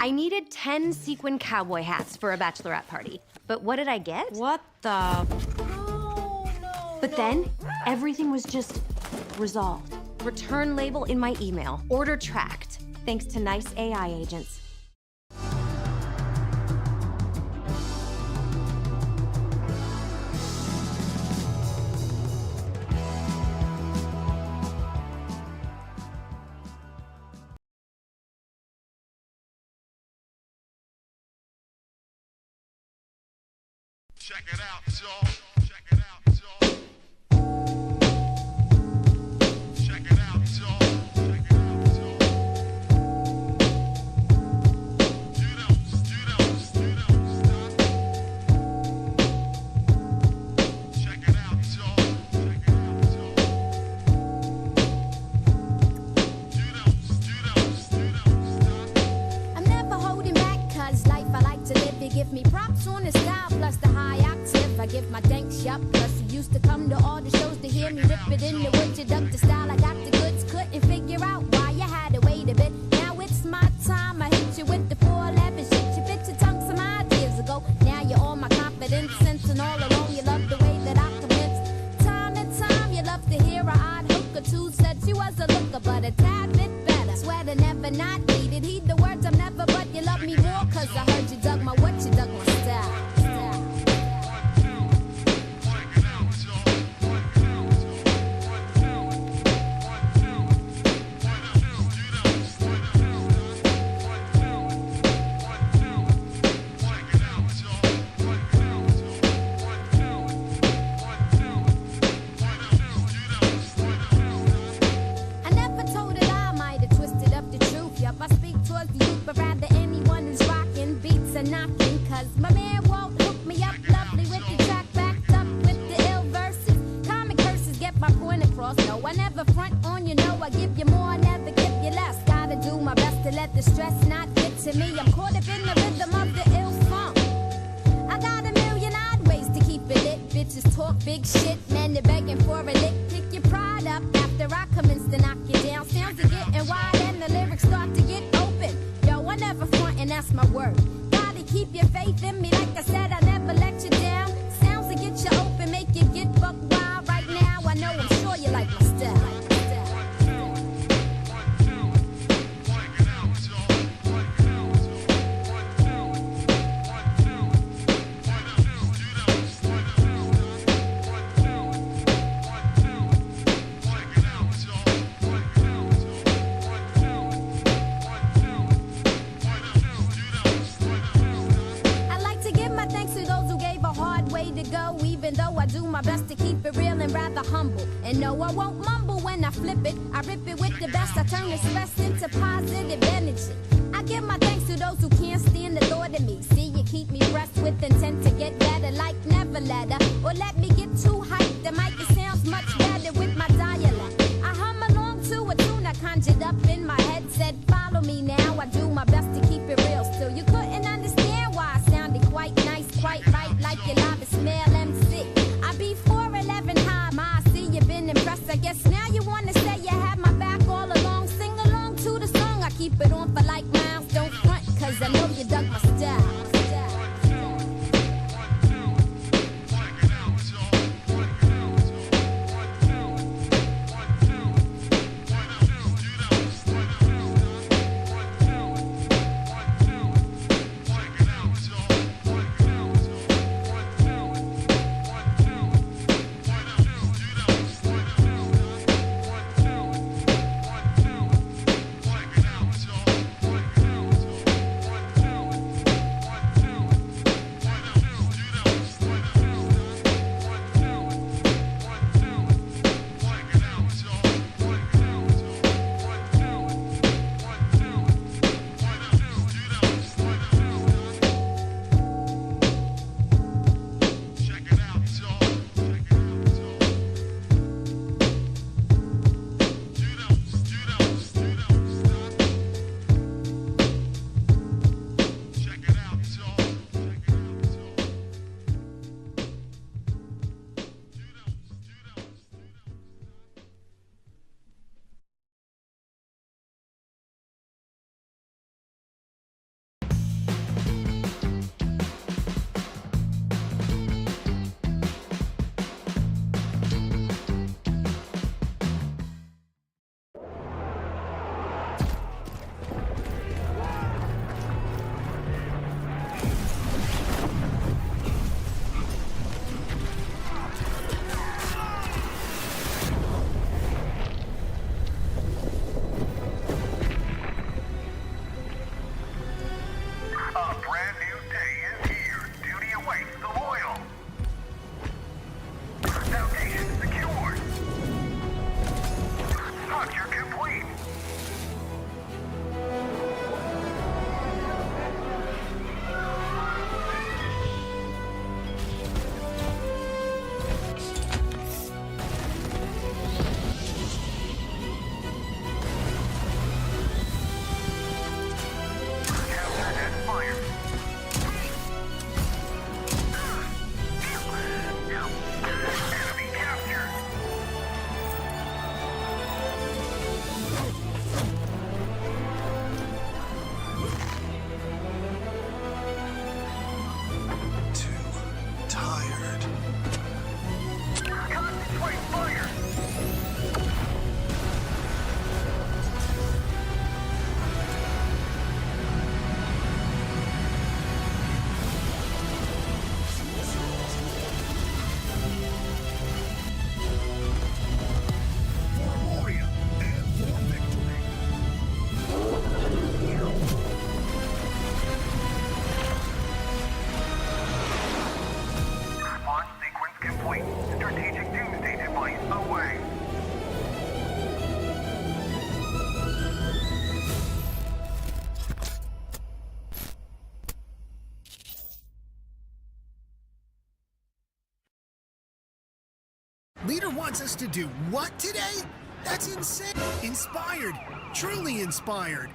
I needed 10 sequin cowboy hats for a bachelorette party. But what did I get? What the? But then, everything was just resolved. Return label in my email. Order tracked. Thanks to nice AI agents. Check it out, y'all. Check it out, y'all. Check it out, y'all. Check it out, y'all. You don't stop. Check it out, y'all. Check it out, y'all. You don't stop. I'm never holding back, cause life I like to live. You give me props on the style, plus the high octave. I give my thanks, yup. Plus you used to come to all the shows to hear me rip it in the wood. You dug the style, I got the goods. Couldn't figure out why you had to wait a bit. Now it's my time, I hit you with the 411 shit. You bit your tongue some ideas ago. Now you're all my confidence, sense, and all along you love the way that I convince. Time to time, you love to hear a odd hook or two. Said she was a looker, but a tad bit better. Swear to never not needed. Heed the words I'm never, but you love me more. Cause I heard you dug my what, you dug my style. I never told a lie, I might have twisted up the truth. Yup, I speak towards the youth, but rather anyone who's rocking beats and knocking. Cause my man won't hook me up lovely with the track backed up with the ill verses. Comic curses get my point across. No, I never front on you, know I give you more, I never give you less. Gotta do my best to let the stress not get to me. I'm caught up in the rhythm of the ill funk. I got a million odd ways to keep it lit. Bitches talk big shit, men they're begging for a lick. Pick your pride up after I commence to knock you down. Sounds are getting wide and the lyrics start to get open. Yo, I never front and that's my word. Gotta keep your faith in me, like I said, I never let you down. Sounds to get you open, make you get buck wild. Right now, I know I'm sure you like my style. I like to give my thanks to those who gave a hard way to go. Even though I do my best to keep it real and rather humble. And no, I won't mumble when I flip it. I rip it with the best. I turn the stress into positive energy. I give my thanks to those who can't stand the thought of me. See, you keep me pressed with intent to get better, like never let her. Or let me get too hyped. The mic it sounds much better with my dialect. I hum along to a tune I conjured up in my head. Said, follow me now. I do my best to keep it real. Still, you couldn't understand why I sounded quite nice, quite right, like your lava smell MC. I be 4'11" high, ma, I see you been impressed. I guess now you wanna say you had my back all along. Sing along to the song, I keep it on for like miles. Don't front, cause I know you dug my style. leader wants us to do what today? That's insane. Inspired. Truly inspired.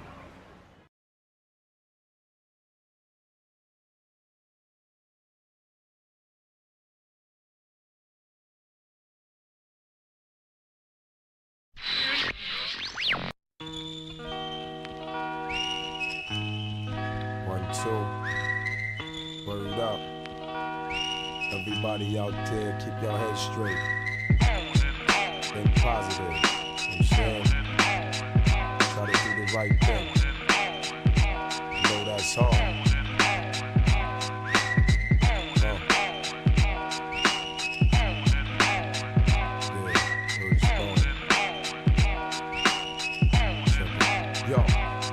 One, two. Word up. Everybody out there, keep your head straight. Think positive. You know what I'm saying? Try to do the right thing. You know that's hard.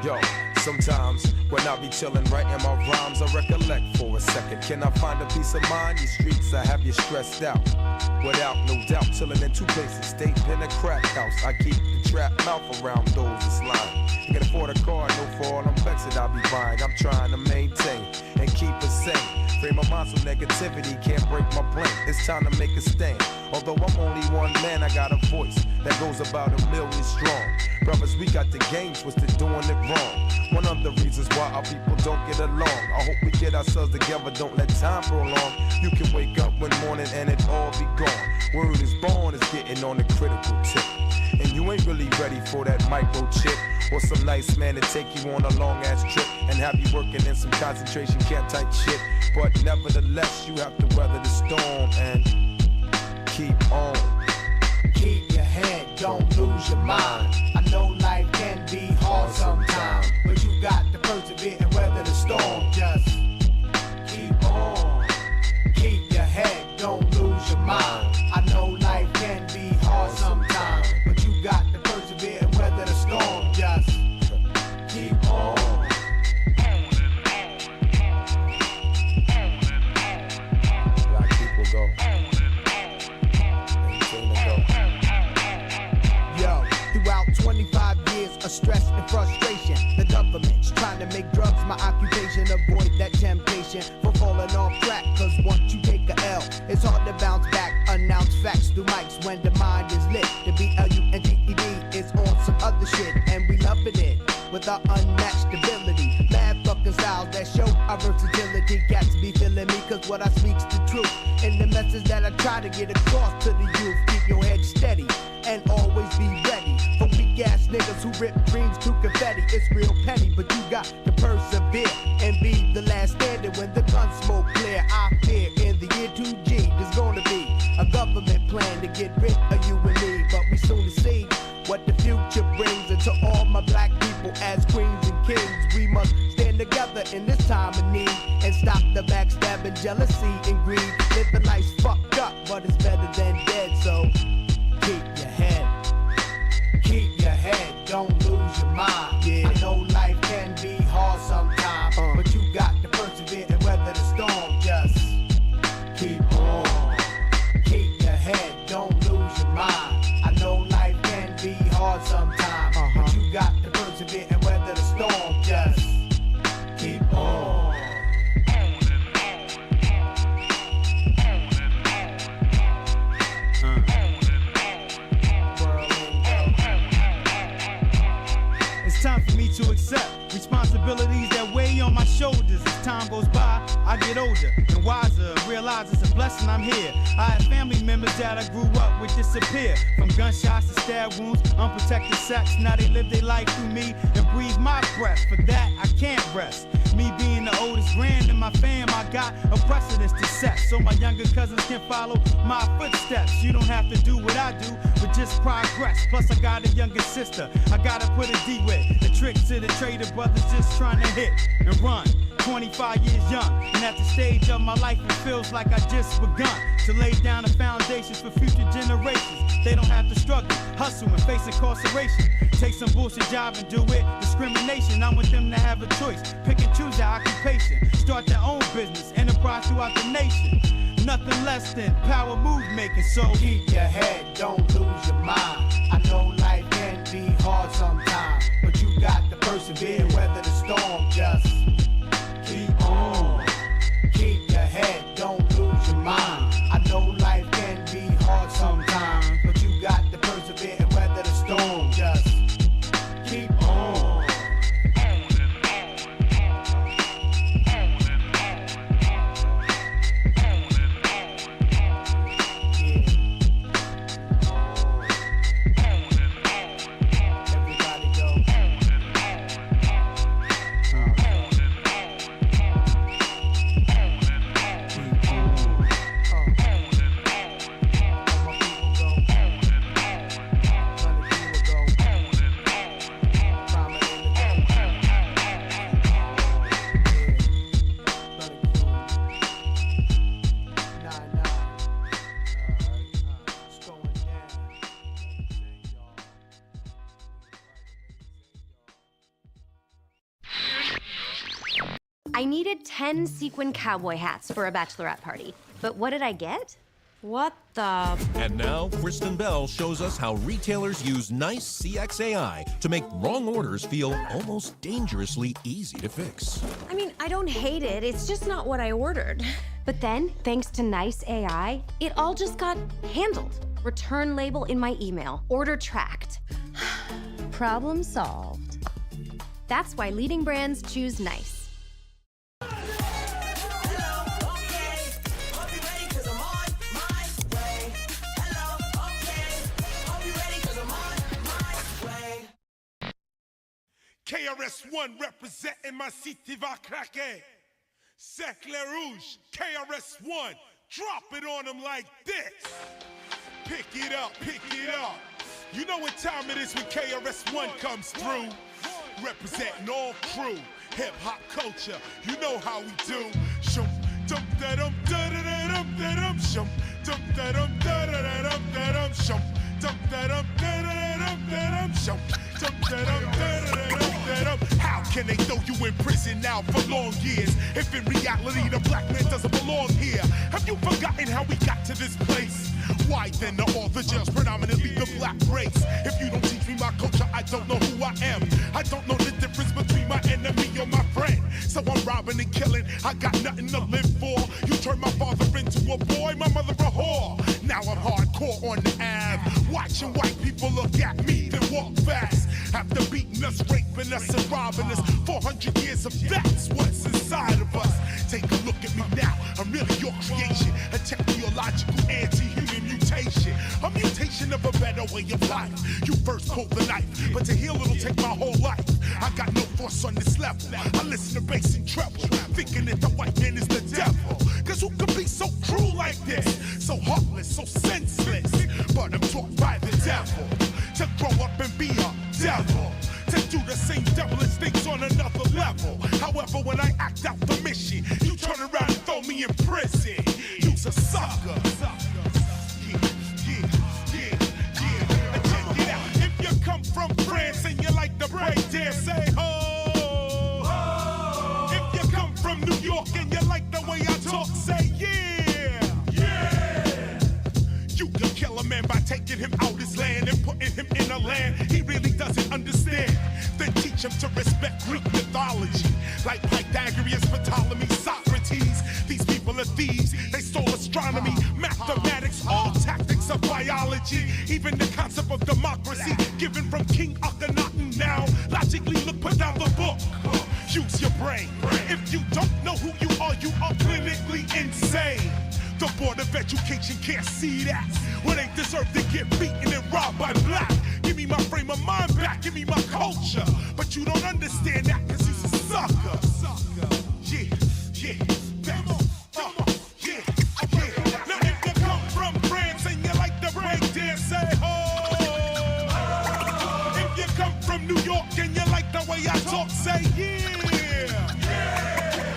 Yo, sometimes when I be chillin', writing my rhymes, I recollect for a second. Can I find a peace of mind? These streets, I have you stressed out. Without no doubt, chillin' in two places, state in a crack house. I keep the trap mouth around those that's lying. You can afford a car, no for all them flex that I be buying. I'm trying to maintain and keep it sane. Frame my mind so negativity can't break my brain. It's time to make a stand. Although I'm only one man, I got a voice that goes about 1,000,000 strong. Brothers, we got the game twisted, doing it wrong. One of the reasons why our people don't get along. I hope we get ourselves together, don't let time prolong. You can wake up one morning and it all be gone. Word is born is getting on the critical tip. And you ain't really ready for that microchip or some nice man to take you on a long ass trip and have you working in some concentration camp type shit. But nevertheless, you have to weather the storm and keep on. Keep your head, don't lose your mind. I know life can be hard sometimes, but you got to persevere and weather the storm. Just keep on. Keep your head, don't lose your mind. I know life can be hard sometimes, but you got to persevere and weather the storm. Just keep on. Black people go. Yo, throughout 25 years of stress and frustration, the government's trying to make drugs my occupation. Avoid that temptation for falling off track, cause once you take a L, it's hard to bounce back. Announce facts through mics when the mind is lit. The BLUNTED is on some other shit, and we loving it with our unmatched ability. Mad fucking styles that show our versatility. Cats be feeling me, cause what I speak's the truth. And the message that I try to get across to the youth. Keep your head steady and always be ready for weak ass niggas who rip dreams to confetti. It's real petty, but you got to persevere and be the last standing when the guns smoke clear. I fear in the year 2G there's gonna be a government plan to get rid of you and me, but we soon to see what the future brings. And to all my black people as queens and kings, we must stand together in this time of need and stop the backstabbing, jealousy and greed. Living life's fucked up, but it's better than dead, so keep your head. Keep your head, don't lose your mind. Yeah. I know life can be hard sometimes, but you got to persevere and weather the storm. Just keep on. Keep your head, don't lose your mind. I know life can be hard sometimes, but you got to persevere and weather the storm. Just keep on. It's time for me to accept responsibilities that weigh on my shoulders. As time goes by, I get older and wiser, realize it's a blessing I'm here. I have family members that I grew up with disappear, from gunshots to stab wounds, unprotected sex. Now they live their life through me and breathe my breath. For that, I can't rest. Me being the oldest grand in my fam, I got a precedence to set, so my younger cousins can follow my footsteps. You don't have to do what I do, but just progress. Plus I got a younger sister I gotta put a D with. The trick to the trader brothers just trying to hit and run. 25 years young, and at the stage of my life it feels like I just begun to lay down the foundations for future generations. They don't have to struggle, hustle, and face incarceration. Take some bullshit job and do it. Discrimination, I want them to have a choice. Pick and choose their occupation. Start their own business, enterprise throughout the nation. Nothing less than power move making, so keep your head, don't lose your mind. I know life can be hard sometimes, but you got to persevere and weather the storm. Just keep on. Keep your head, don't lose your mind. I know life can be hard sometimes, I needed 10 sequin cowboy hats for a bachelorette party. But what did I get? What the... And now, Kristen Bell shows us how retailers use nice CXAI to make wrong orders feel almost dangerously easy to fix. I mean, I don't hate it. It's just not what I ordered. But then, thanks to nice AI, it all just got handled. Return label in my email. Order tracked. Problem solved. That's why leading brands choose Nice. KRS-One representing ma cité va craquer. C'est clair rouge, KRS-One, drop it on them like this. Pick it up, pick it up. You know what time it is when KRS-One comes through. Representing all crew, hip-hop culture, you know how we do. Shum, dum da dum da da da dum da dum shum, dum da dum da da da dum da dum shum, dum da dum da da da dum da dum shum, dum da dum da da da dum. How can they throw you in prison now for long years if in reality the black man doesn't belong here? Have you forgotten how we got to this place? Why then are all the jails predominantly the black race? If you don't teach me my culture, I don't know who I am. I don't know the difference between my enemy or my friend. So I'm robbing and killing, I got nothing to live for. You turned my father into a boy, my mother a whore. Now I'm hardcore on the Ave, watching white people look at me, then walk fast. After beating us, raping us, and robbing us, 400 years of that's what's inside of us. Take a look at me now, I'm really your creation, a technological anti-human mutation, a mutation of a better way of life. You first pulled the knife, but to heal it'll take my whole life. I got no force on this level, I listen to bass and treble, thinking that the white man is the devil. Cause who could be so cruel like this? So heartless, so senseless. But I'm taught by the devil to grow up and be a devil, to do the same devilish things on another level. However, when I act out the mission, you turn around and throw me in prison. You's a sucker. Check it out. If you come from France and you like to break dance, say ho. If you come from New York and you like the way I talk, say yeah. Yeah. You can kill a man by taking him out his land and putting him in a land he really doesn't understand. Then teach him to respect Greek mythology, like Pythagoras, Ptolemy, Socrates. These people are thieves, they stole astronomy, mathematics, all tactics of biology. Even the concept of democracy, given from King Akhenaten. Now, logically look, put down the book. Use your brain. If you don't know who you are clinically insane. The Board of Education can't see that. Well, they deserve to get beaten and robbed by black. Give me my frame of mind back, give me my culture. But you don't understand that cause he's a sucker. Yeah, yeah, come on, yeah, yeah. Now if you come from France and you like to break dance, say ho. If you come from New York and you like the way I talk, say yeah.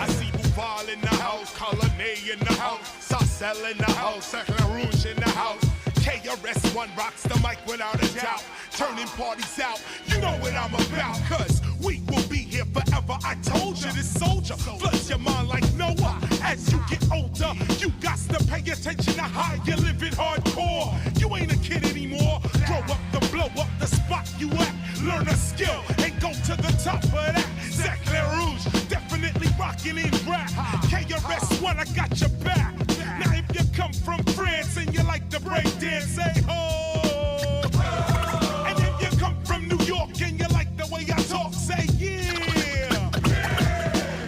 I see Bouval in the house, Colonnade in the house, Sarcelle in the house, Cercle Rouge in the house. KRS-One rocks the mic without a doubt, turning parties out, you know what I'm about, cause we will be here forever. I told you this soldier floods your mind like Noah. As you get older, you got to pay attention to how you live it hardcore. You ain't a kid anymore, grow up to blow up the spot you at, learn a skill and go to the top of that. Cercle Rouge, definitely rocking in rap. KRS-One, I got your back. Now if you come from France and you like to break dance, say ho. And if you come from New York and you like the way I talk, say yeah.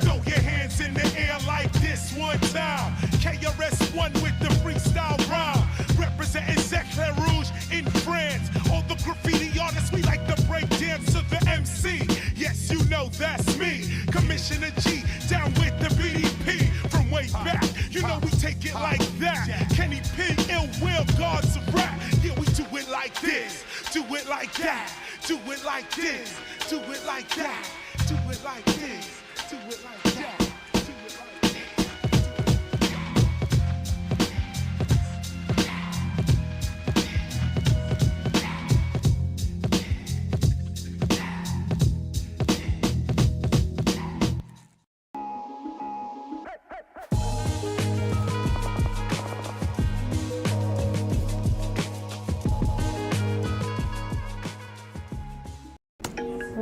Throw your hands in the air like this one time. KRS-One with the freestyle rhyme, representing Cercle Rouge in France. All the graffiti artists, we like to break dance to the MC. Yes, you know that's me, Commissioner G, down with the BDP. From way back, you know we take it like that. Kenny P, Ill Will, Gods of Rap. Yeah, we do it like this, do it like that, do it like this, do it like that, do it like this, do it like that.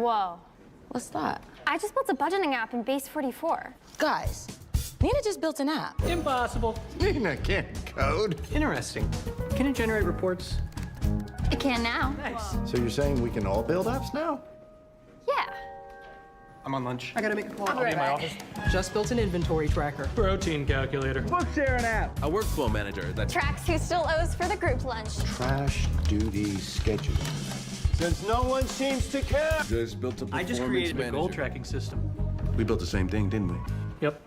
Whoa. What's that? I just built a budgeting app in Base 44. Guys, Nina just built an app. Impossible. Nina can't code. Interesting. Can it generate reports? It can now. Nice. So you're saying we can all build apps now? Yeah. I'm on lunch. I gotta make a call. I'll be in my office. Just built an inventory tracker. Protein calculator. Book share an app. A workflow manager that Tracks who still owes for the group lunch. Trash duty schedule. Since no one seems to care. just built a performance I just created manager. a goal tracking system. We built the same thing, didn't we? Yep.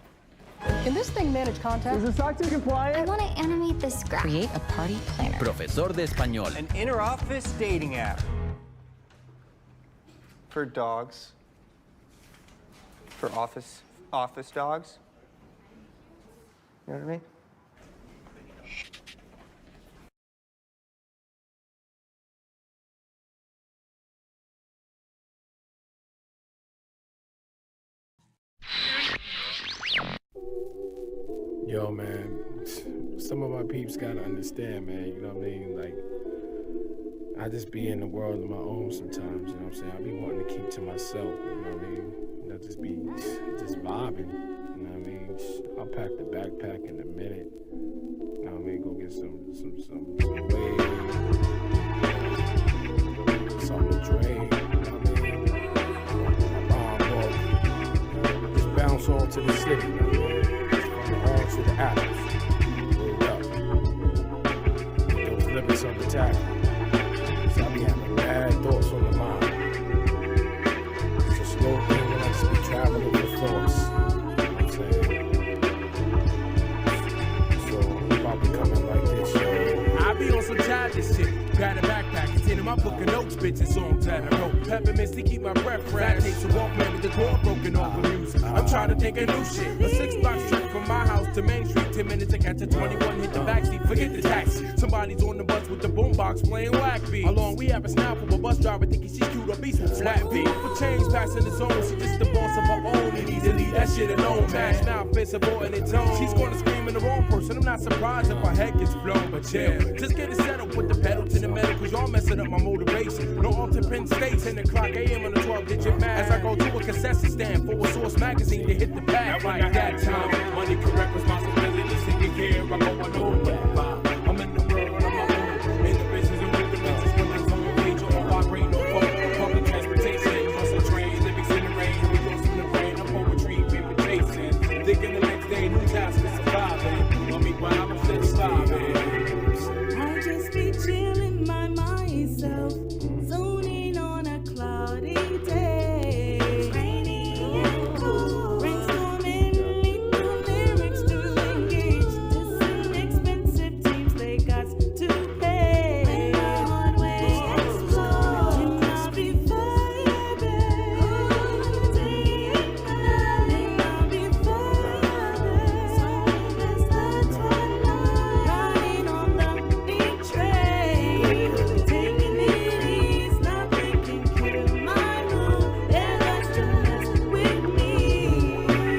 Can this thing manage contacts? Is the SOC 2 compliant? I want to animate this graph. Create a party planner. Profesor de Español. An inter-office dating app. For dogs. For office dogs. You know what I mean? Yo, man, some of my peeps gotta understand, man, you know what I mean? Like, I just be in the world of my own sometimes, you know what I'm saying? I be wanting to keep to myself, you know what I mean? You know, just be vibing, you know what I mean? I'll pack the backpack in a minute, you know what I mean? Go get some weed, something to drink, you know what I mean? Just bounce on to the city, you know what I mean? To the apples, rolled up. Those limits on the tackle. So I be having bad thoughts on the mind. It's a slow thing when I just be traveling with thoughts. You know what I'm saying? So I'm about to come in like this, yo. I be on some childish shit. Got a backpack, it's in my book of notes, bitches, songs that I wrote. Peppermints to keep my breath fresh. Takes a Walkman with the door broken off the music. I'm trying to think of new shit. A 6-block trip from my house to Main Street. 10 minutes to catch a 21, hit the backseat, forget the taxi. Somebody's on the bus with the boombox playing whack beats. Along we have a snap from a bus driver thinking she's cute or beast with flat beat. For change passing the zone, she just the boss of her own. And need to leave that shit alone, man. Now fits subordinate tone. She's gonna scream in the wrong person. I'm not surprised if her head gets blown, but chill. Just get it settled with the pedal to the metal, cause y'all messing up my motivation. No alter Penn States, 10 o'clock AM on the 12-digit math. As I go to a cassette stand for a Source magazine to hit the pad like that time. Money, correct responsibilities, taking care. I go alone with the vibe. I'm in the world on my own. In the business and with the business when I'm on page or vibrate no phone. Public transportation, plus a train, lyrics in the rain. We go from the brain, I'm poetry, paper chasing. Thinking the next day, new task is surviving. Love me while I'm still surviving. I just be chilling by myself, zoning on a cloudy day. It's rainy and cool, brainstorming, need the lyrics to engage. This an expensive teams they got to pay. When the hard way explodes, can I be vibing all day and night? And I'll be vibing, so that's the twilight, riding on the big train, taking it easy, not thinking, kill my mood, and that's to mess with me.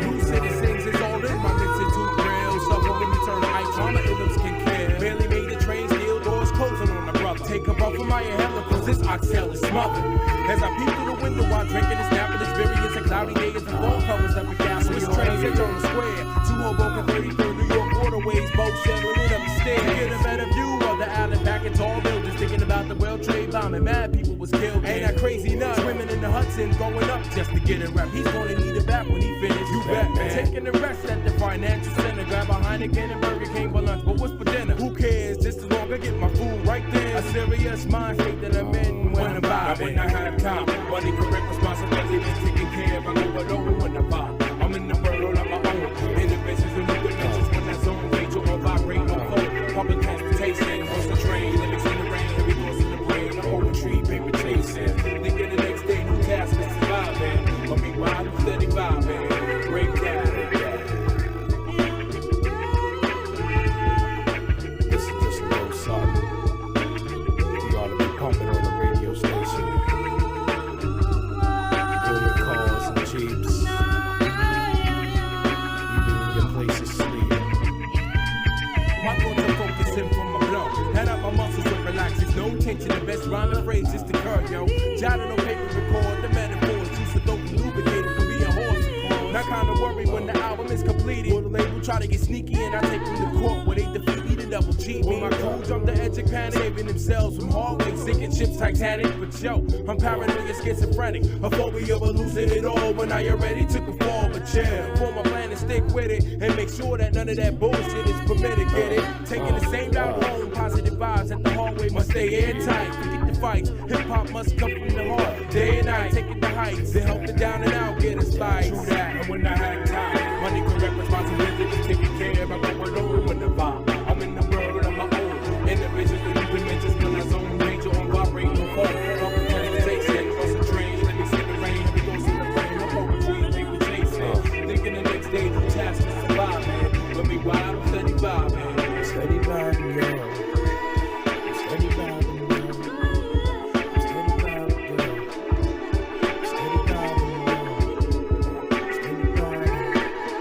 New citizens is all in my mix and 2 grills. Suffer when you turn the ice on the items can kill. Barely made the train, steel doors closing on the brother. Take a puff from my inhaler, cause this oxtail is smothered. As I peek through the window while drinking this snapping experience, a cloudy day as the phone covers up a gas. Swiss trains hit on the square. 2 Hoboken 33rd New York waterways, both settling up the stairs. Get a better view of the island back in tall buildings. Thinking about the World Trade bombing, mad people was killed. Ain't that crazy nuts? Swimming in the Hudson, going up just to get a rep. He's gonna need it back when he finishes. You bet, man. Taking the rest at the financial center. Grab a Heineken and Burger King for lunch. But what's for dinner? Who cares? Just as long as I get my food right there. A serious mind state that I'm in when I'm vibing. When I have time, money, correct responsibility, taking care of. I go alone when I vibe. I'm in the world on my own. In the business and new dimensions when that zone rage or vibrate no phone. Public transportation, horse the train, lyrics in the rain, heavy thoughts in the brain. I'm poetry, paper chasing. Thinking the next day, new task is surviving. But meanwhile, I'm steady vibing. Break down. This is just a little something. You ought to be pumping on the radio station. Doing your cars and jeeps. Even in your place of sleep. My thoughts are focusing from my blow. Head up my muscles and relax. There's no tension. The best rhyming phrase is to curve, yo. Jotting on paper, record the metaphor. to get sneaky and I take them to court where they defeat me, the double G. When my crew jump the edge of panic, saving themselves from hallways, sinking ships Titanic. But yo, I'm paranoid and schizophrenic, a phobia of losing it all when I already took a fall. But chill, form a plan and stick with it and make sure that none of that bullshit is permitted. Get it? Taking the same route home, positive vibes at the hallway must stay airtight. Forget the fights, hip hop must come from the heart. Day and night, taking the heights, then help it down and out, get a slice. True that, and when I had time, money correct responsibility, taking care of my going over when the vibe. I'm in the world of my own, individuals and new dimensions when I zone danger on vibrating no phone. Public transportation, cross the train, let me see the rain, let me go see the rain, no poetry, they were chasing. Thinking the next day, the task is to survive, man. When we wild, I'm steady vibe, man. Steady vibe, girl. Steady vibe, girl. Steady vibe, girl. Steady vibe, girl. Steady vibe.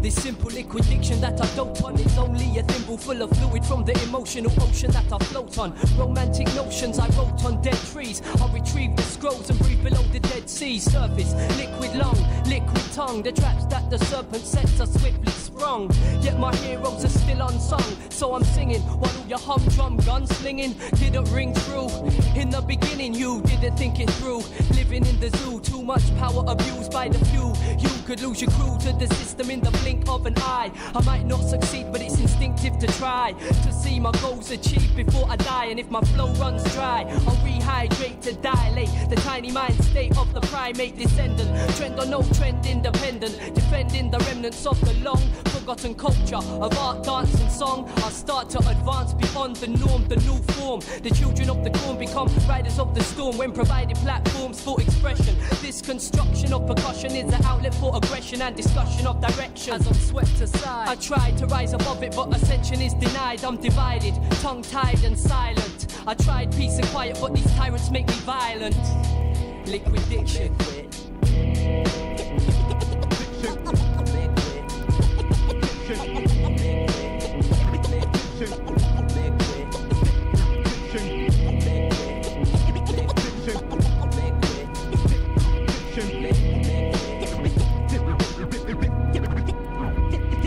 This simple liquid diction that I dote on is only a thimble full of fluid from the emotional ocean that I float on. Romantic notions I wrote on dead trees. I'll retrieve the scrolls and breathe below the Dead Sea surface. Liquid lung, liquid tongue, the traps that the serpent sets are swiftly sprung. Yet my heroes are still unsung, so I'm singing while all your humdrum gunslinging didn't ring true. In the beginning you didn't think it through. Living in the zoo, too much power abused by the few. You could lose your crew to the system in the blink of an eye. I might not succeed, but it's instinctive to try to see my goals achieved before I die. And if my flow runs dry, I'll rehydrate to dilate the tiny mind state of the primate descendant. Trend or no trend independent, defending the remnants of the long forgotten culture of art, dance and song. I start to advance beyond the norm, the new form. The children of the corn become riders of the storm when provided platforms for expression. This construction of percussion is an outlet for aggression and discussion of direction. As I'm swept aside, I try to rise above it, but ascension is denied. I'm divided, tongue-tied and silent. I tried peace and quiet, but these tyrants make me violent. Liquid diction.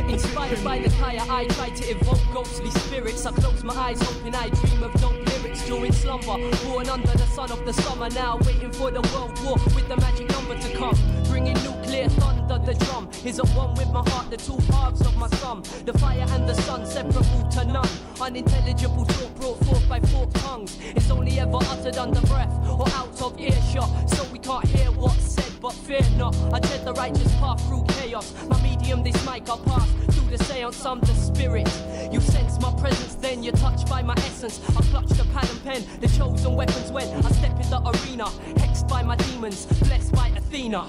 Inspired by the kaya, I try to evoke ghostly spirits. I close my eyes, hoping I dream of dope lyrics during slumber. Born under the sun of the summer, now waiting for the world war with the magic number to come. Bringing nuclear thunder, the drum is at one with my heart, the two halves of my sum. The fire and the sun, separable to none. Unintelligible talk brought forth by forked tongues. It's only ever uttered under breath or out of earshot, so we can't hear what's said, but fear not. I tread the righteous path through chaos. My medium, this mic, I'll pass through the seance, I'm the spirit. You sense my presence, then you're touched by my essence. I clutch the pad and pen, the chosen weapons when I step in the arena. Hexed by my demons, blessed by Athena.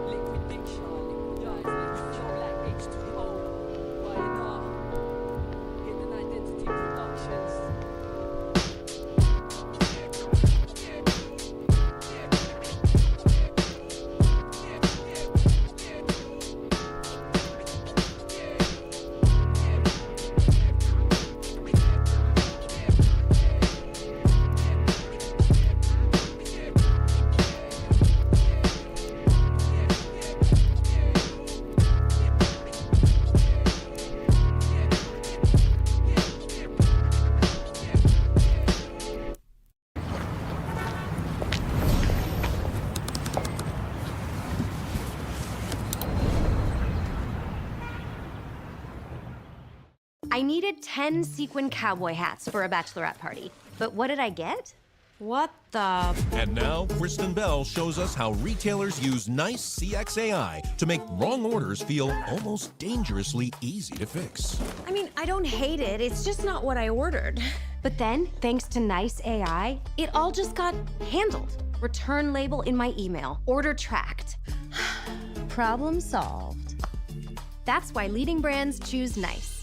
Liquid diction, liquid eyes, show like H2O. Hidden Identity Productions. I needed 10 sequin cowboy hats for a bachelorette party. But what did I get? What the? And now, Kristen Bell shows us how retailers use nice CX AI to make wrong orders feel almost dangerously easy to fix. I mean, I don't hate it. It's just not what I ordered. But then, thanks to nice AI, it all just got handled. Return label in my email. Order tracked. Problem solved. That's why leading brands choose nice.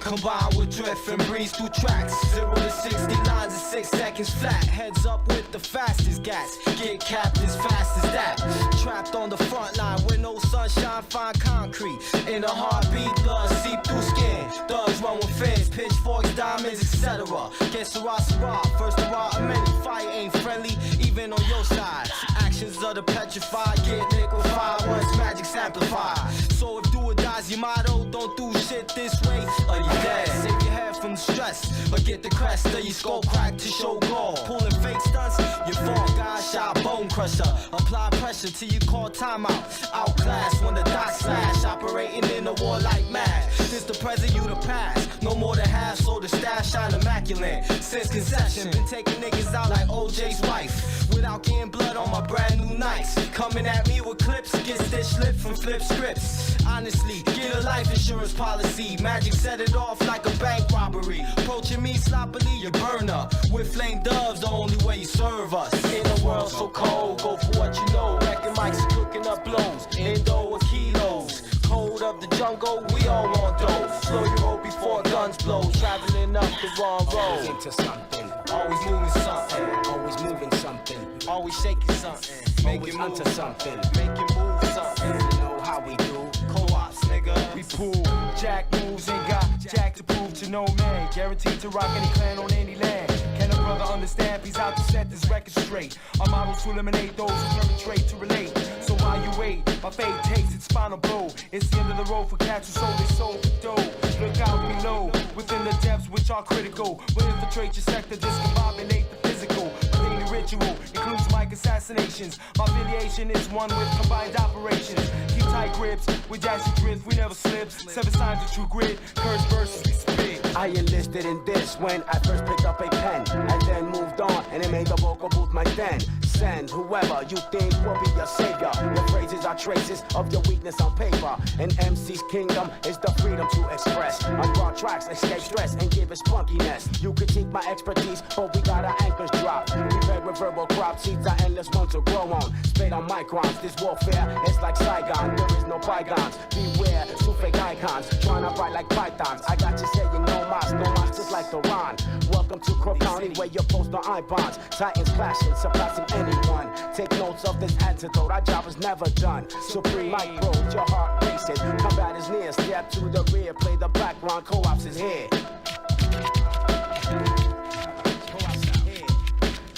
Combine with drift and breeze through tracks. 0 to 60 lines in 6 seconds flat. Heads up with the fastest gas. Get capped as fast as that. Trapped on the front line where no sunshine, find concrete. In a heartbeat, blood seep through skin. Thugs run with fins, pitchforks, diamonds, etc. Get Sarah, first of all, many fire ain't friendly, even on your side. Actions of the petrified, get liquefied once magic's amplified. So if do or die's your motto, don't do shit this way, or you dead. Save your head from the stress, or get the crest of your skull cracked to show gold. Pulling fake stunts, your fall guy shot bone crusher. Apply pressure till you call timeout. Outclass when the dot slash, operating in a war like mad. Since the present, you the past. No more than half, so the stash shine immaculate. Since conception, been taking niggas out like OJ's wife. Without getting blood on my brand new nights. Coming at me with clips, get stitched lip from flip scripts. Honestly, get a life insurance policy. Magic set it off like a bank robbery. Approaching me sloppily, you burn up. With flame doves, the only way you serve us. In a world so cold, go for what you know. Wrecking mics and cooking up blows. Endo with kilos. Code of the jungle, we all want those. Slow your roll before guns blow. Traveling up the wrong road. Always into something. Always moving something. Always moving something. Always shaking something. Make it move something. Make it move something. You know how we do. Co-ops, nigga. We pull jack moves and got jack to prove to no man. Guaranteed to rock any clan on any land. Can a brother understand? He's out to set this record straight. Our model to eliminate those who perpetrate to relate. So while you wait, my fate takes its final blow. It's the end of the road for cats who sold their soul for dough. Look out below, within the depths which are critical. Will infiltrate your sector, discombobulate the physical. My daily ritual includes mic assassinations. My affiliation is one with combined operations. Keep tight grips, we dash and drift, we never slip. 7 signs of true grit, curse verses we spit. I enlisted in this when I first picked up a pen, and then moved on, and it made the vocal booth my den. Send whoever you think will be your savior. Your phrases are traces of your weakness on paper. An MC's kingdom is the freedom to express. On raw tracks, escape stress and give it spunkiness. You critique my expertise, but we got our anchors dropped. Prepared with verbal crop seeds are endless ones to grow on. Spade on microns, this warfare is like Saigon. There is no bygones. Beware, two fake icons, trying to fight like pythons. I got you saying no mas just like the Ron. Welcome to Crook County where you post the I-bonds. Titans clashing, surpassing anyone. Take notes of this antidote, our job is never done. Supreme microbes, your heart racing. Combat is near, step to the rear. Play the background, co-ops is here.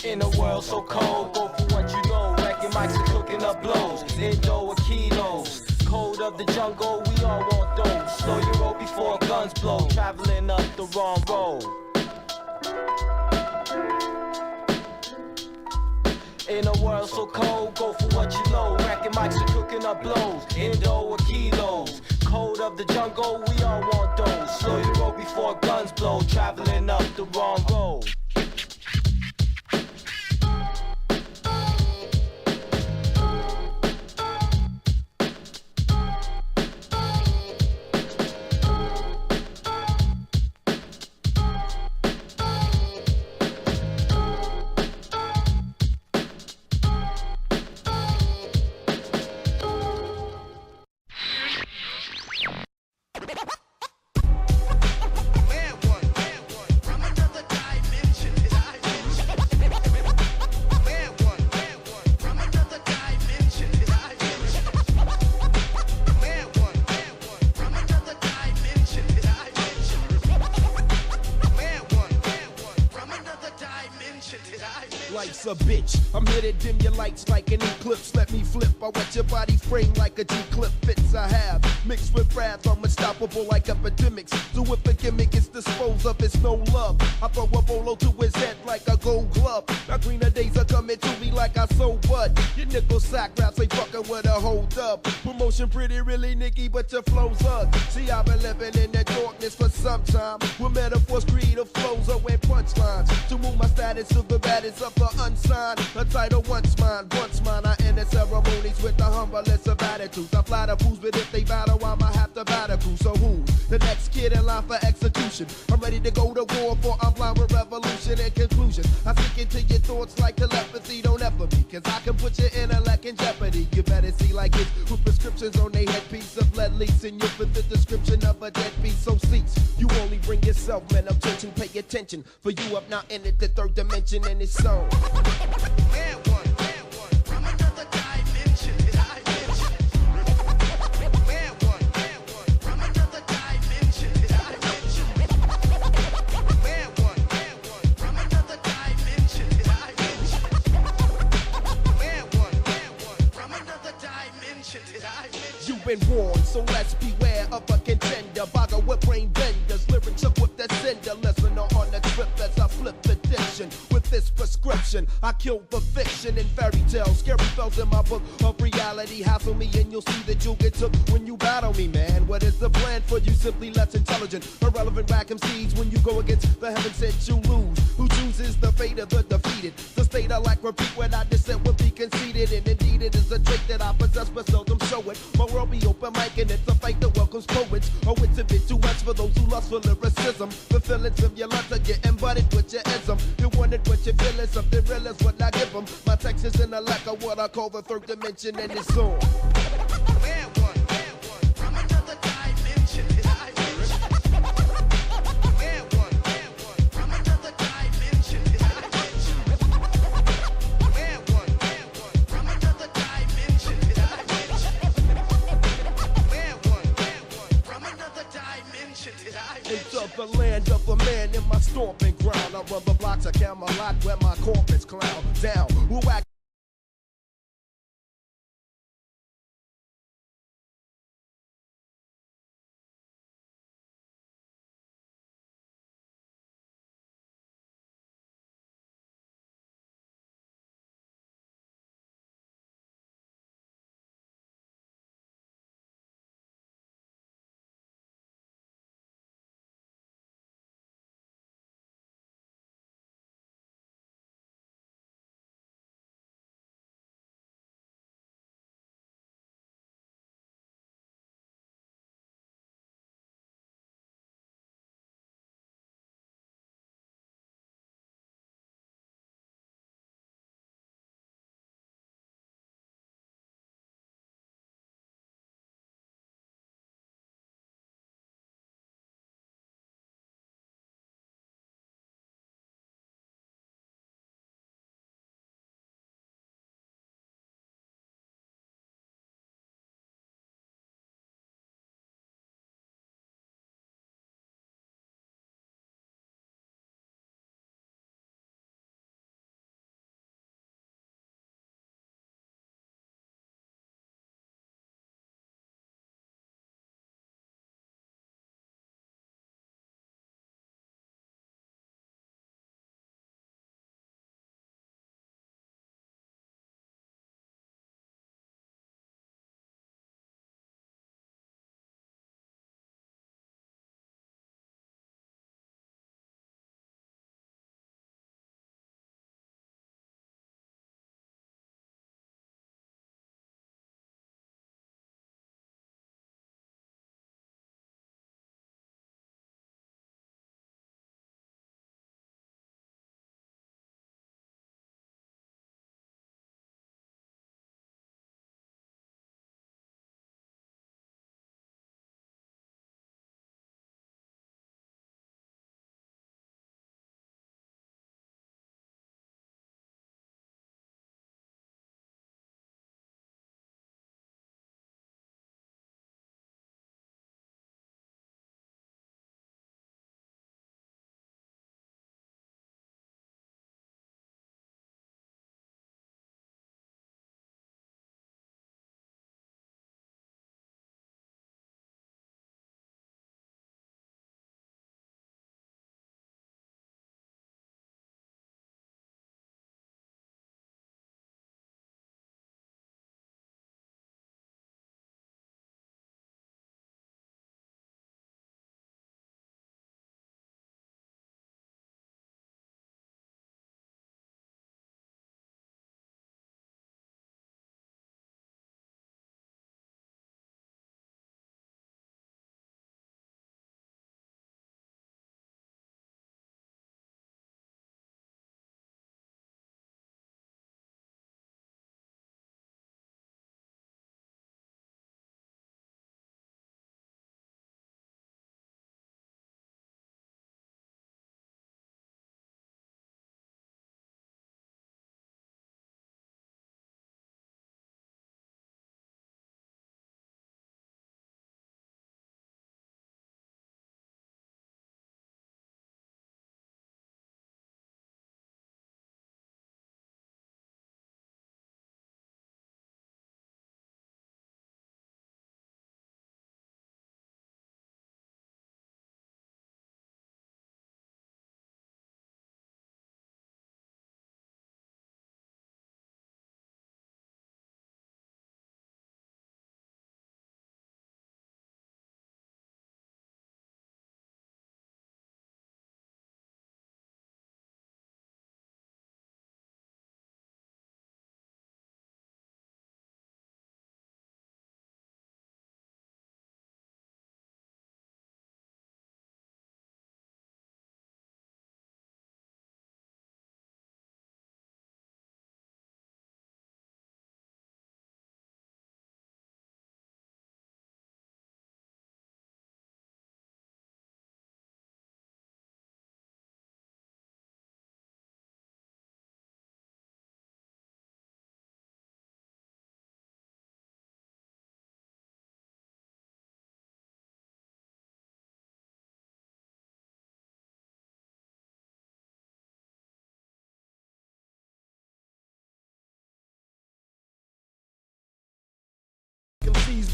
In a world so cold, go for what you know. Wrecking mics and cooking up blows. Endo with kilos. Code of the jungle, we all want those. Slow your roll before guns blow. Traveling up the wrong road. In a world so cold, go for what you know. Wrecking mics and cooking up blows. Endo with kilos. Code of the jungle, we all want those. Slow your roll before guns blow. Traveling up the wrong road. From another dimension. a bitch. I'm here to dim your lights like an eclipse. Let me flip. I wet your body frame like a G-clip. Fits I have mixed with wrath. I'm unstoppable like epidemics. So if a gimmick is disposed of, it's no love. I throw a bolo to his head like a gold glove. Now greener days are coming to me like I sold bud. Your nickel sack raps ain't fucking with a hold up. Promotion pretty really nicky, but your flow's up. See, I've been living in the darkness for some time. With metaphors, creative flows, and punchlines. To move my status to the baddest of the unsigned. The title once mine. I enter ceremonies with the humblest of attitudes. I fly the fools, but if they battle, I'ma have to battle crew. So who's the next kid in line for execution? I'm ready to go to war, for I'm blind with revolution and conclusion. I sink into your thoughts like telepathy, don't ever be, cause I can put your intellect in jeopardy. You better see like it with prescriptions on they headpiece of lead leaks, and you fit the description of a deadbeat. So seats, you only bring yourself, man. Attention, pay attention, for you have now entered the third dimension and it's so. You've been warned, so let's beware of a contender. Bogger with brain benders, lyrics up with that sender. Listener on the trip as I flip the diction. With this prescription, I kill the fiction and fairy tales. Scary spells in my book of reality. Hassle me and you'll see that you'll get took when you battle me, man. What is the plan for you? Simply less intelligent. Irrelevant whack MCs when you go against the heaven sent you lose. Who chooses the fate of the defeated? The state I like repeat when I dissent would be conceited. And indeed it is a trait that I possess but seldom show it. My world be open mic and it's a fight that welcomes poets. Oh, it's a bit too much for those who lust for lyricism. The feelings of your love are getting butted with your ism. You wanted what you feel is something real is what I give them. My text is in a lack of what I call the third dimension and it's on. Into the land of the man in my stomping ground. I run the blocks of Camelot where my corpus clown down. Who act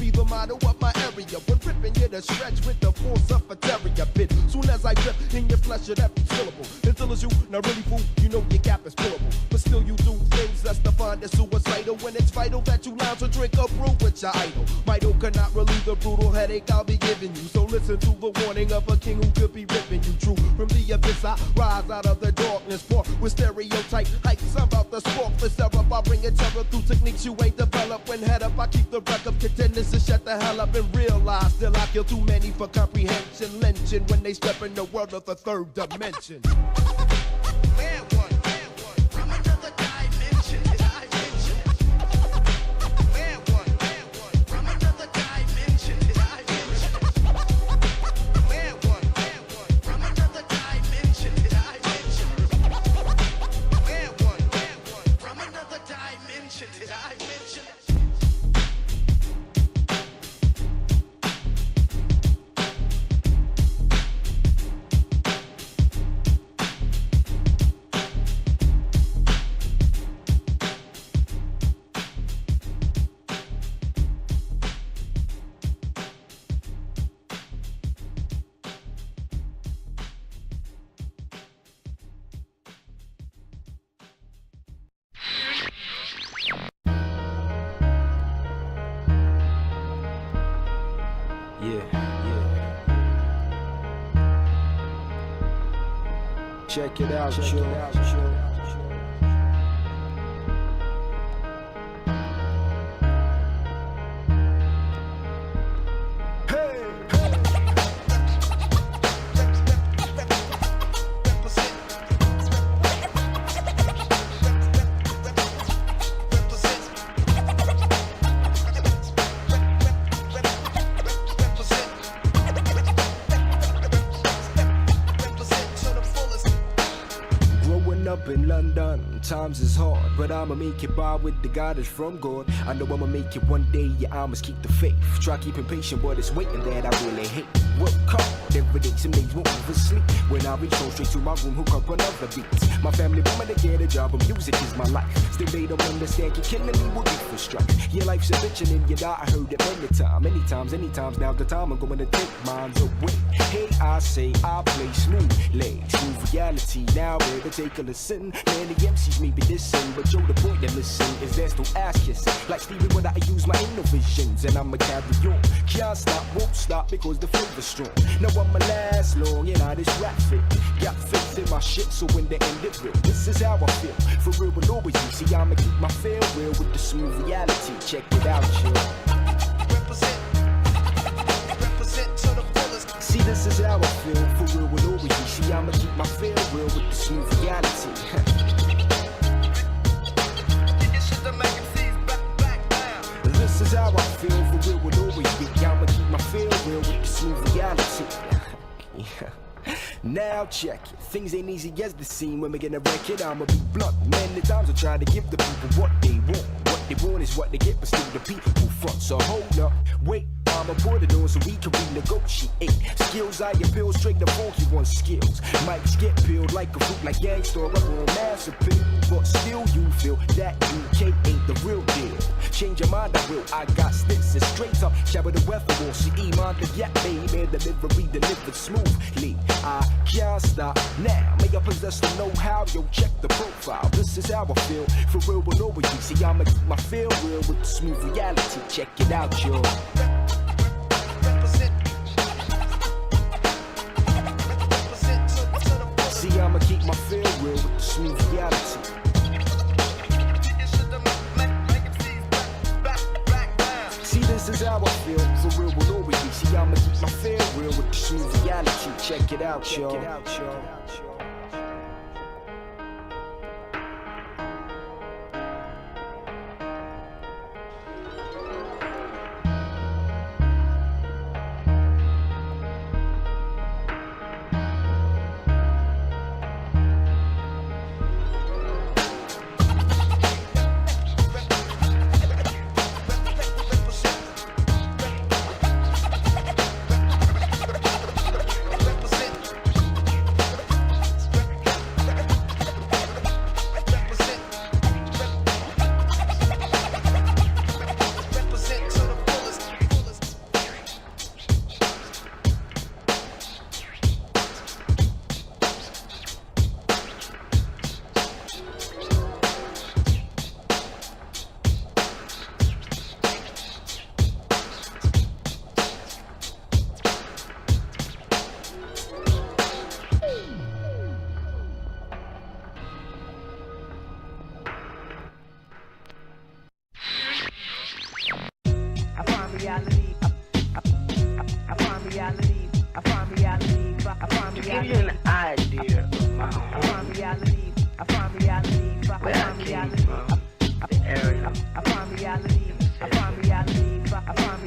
be the motto of my area. When ripping you to stretch with the force of a terrier bit. Soon as I grip in your flesh of every syllable. Until it's you, not really fool, you know your gap is pullable. But still you do things that's defined as suicidal. When it's vital that you lounge or drink a brew with your idol. Mido cannot relieve the brutal headache I'll be giving you. So listen to the warning of a king who could be ripping you true. From the abyss I rise out of the darkness, poor with stereotype hikes. I'm about to spark the syrup. I bring it terror through techniques you ain't developed. When head up I keep the wreck of contenders to shut the hell up and realize still I kill too many for comprehension. Lynching when they step in the world of the third dimension. Check it out, yo. In London, times is hard, but I'ma make it by with the guidance from God. I know I'ma make it one day, yeah, I must keep the faith. Try keeping patient, but it's waiting that I really hate. Work hard every day, some days won't even sleep. When I reach home, straight to my room, hook up another beat. My family want me to get a job, and music is my life. Still they don't understand, keep killing me with for strife. Your life's a bitch and then you die, I heard it many times, now's the time I'm going to take mines away. Hey, I say, I play smooth reality, now baby, take a listen. Man, the MCs may be dissing, but yo, the point they're missing is there's no ass kissing. Like Stevie when I use my inner visions, and I'ma carry on. Can't stop, won't stop, because the flavor's strong. Now I'ma last long, and I just rap fit. Got faith in my shit, so when the end it real. This is how I feel, for real with always you. See, I'ma keep my feel real with the smooth reality. Check it out, yo. Represent to the fullest. See, this is how I feel, for real with always you. See, I'ma keep my feel real with the smooth reality. This is how I feel, for real with always be. I'ma keep my feel real with the smooth reality. Now check it, things ain't easy as they seem. When we get a record, I'ma be blunt. Many times I try to give the people what they want. What they want is what they get, but still the people front. So hold up, wait, I'ma put it on so we can renegotiate. Skills I appeal straight to funky one skills. Mics get peeled like a fruit, like gangster up on mass appeal. But still you feel that UK ain't the real deal. Change your mind, I will. I got sticks and straight up. Shower the weather wall. She mind the yak, baby. Delivery delivered smoothly. I can't stop now. May I possess the know-how? Yo, check the profile. This is how I feel. For real, but over you. See, I'ma keep my feel real with the smooth reality. Check it out, yo. See, I'ma keep my feel real with the smooth reality. See, this is how I feel, for real will always be. See, I'ma keep my feel real with the smooth reality. Check it out, yo. To give you an idea of my home, where I came from, the area,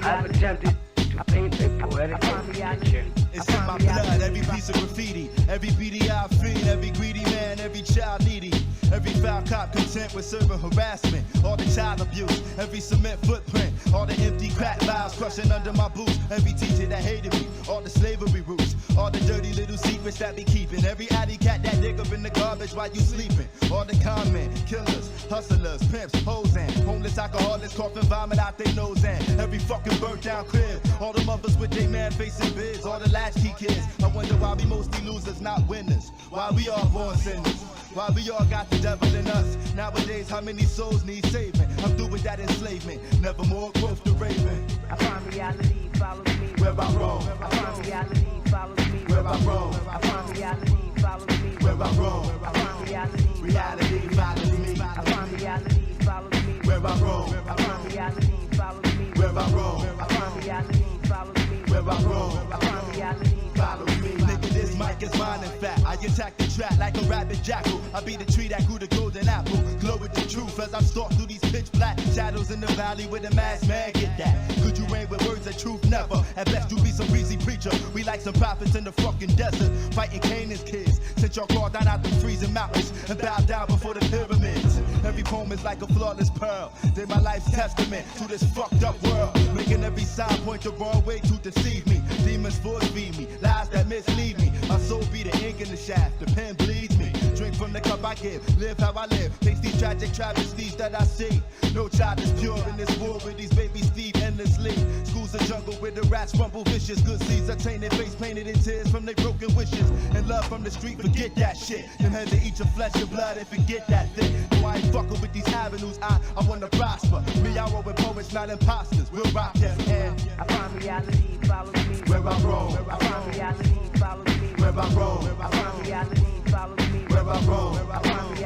I've attempted to paint a poetical picture. It's in my blood, every piece of graffiti, every beady I feed, every greedy man, every child needy, every foul cop content with serving harassment, all the child abuse, every cement footprint, all the empty crack vials crushing under my boots, every teacher that hated me, all the slavery roots, all the dirty little secrets that be keeping, every alley cat that dig up in the garbage while you sleeping, all the con men, killers, hustlers, pimps, hoes and homeless alcoholics coughing vomit out their nose and every fucking burnt down crib, all the mothers with their man facing bids, all the latchkey kids. I wonder why we mostly losers, not winners. Why we all born sinners. Why we all got the devil in us. Nowadays, how many souls need saving? I'm through with that enslavement. Never more growth to raving. I find reality follows me. Where I roam. I find reality follows me. Where I roam. I find reality follows me. Where I roam. I find reality follows me. I find reality follows me. Where I roam. I find reality follows me. Where I roam. I find reality follows me. Where I roam. I find reality follows me. Nigga, this mic is mine in fact. I attack the track like a rabid jackal. I be the tree that grew the golden apple. Glow with the truth as I stalk through these pitch black shadows in the valley with a masked man. Get that? Could you rain with words of truth? Never. At best you be some breezy preacher. We like some prophets in the fucking desert, fighting Canaan's kids. Since y'all crawled down out the freezing mountains and bowed down before the pyramids. Every poem is like a flawless pearl. They're my life's testament to this fucked up world. Making every side point the wrong way to deceive me. Demons force feed me, lies that mislead me. My soul be the ink in the shaft, the pen bleeds me. Drink from the cup I give, live how I live. Face these tragic travesties that I see. No child is pure in this war with these babies thieve endlessly. School's a jungle where the rats rumble vicious. Good seeds are tainted, face painted in tears from their broken wishes. And love from the street, forget that shit. Them heads to eat your flesh and blood and forget that thing. No, I ain't fucking with these avenues, I wanna prosper. Me, I roll with poets, not imposters. We'll rock that air. I find reality follows me. Where I roam. I find reality follows me. Where I roam. I find reality follows me. Where I roam. I find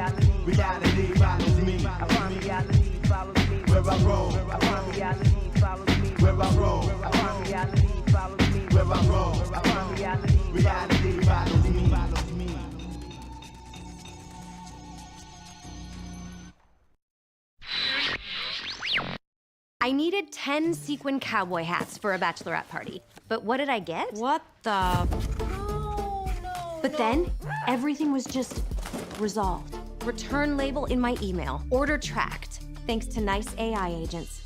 reality follows me. I find reality follows me. Where I roam. I find reality follows me. Where I roam. I find reality follows me. Where I roam. I find reality follows me. I needed 10 sequin cowboy hats for a bachelorette party. But what did I get? What the? But then, everything was just resolved. Return label in my email. Order tracked. Thanks to nice AI agents.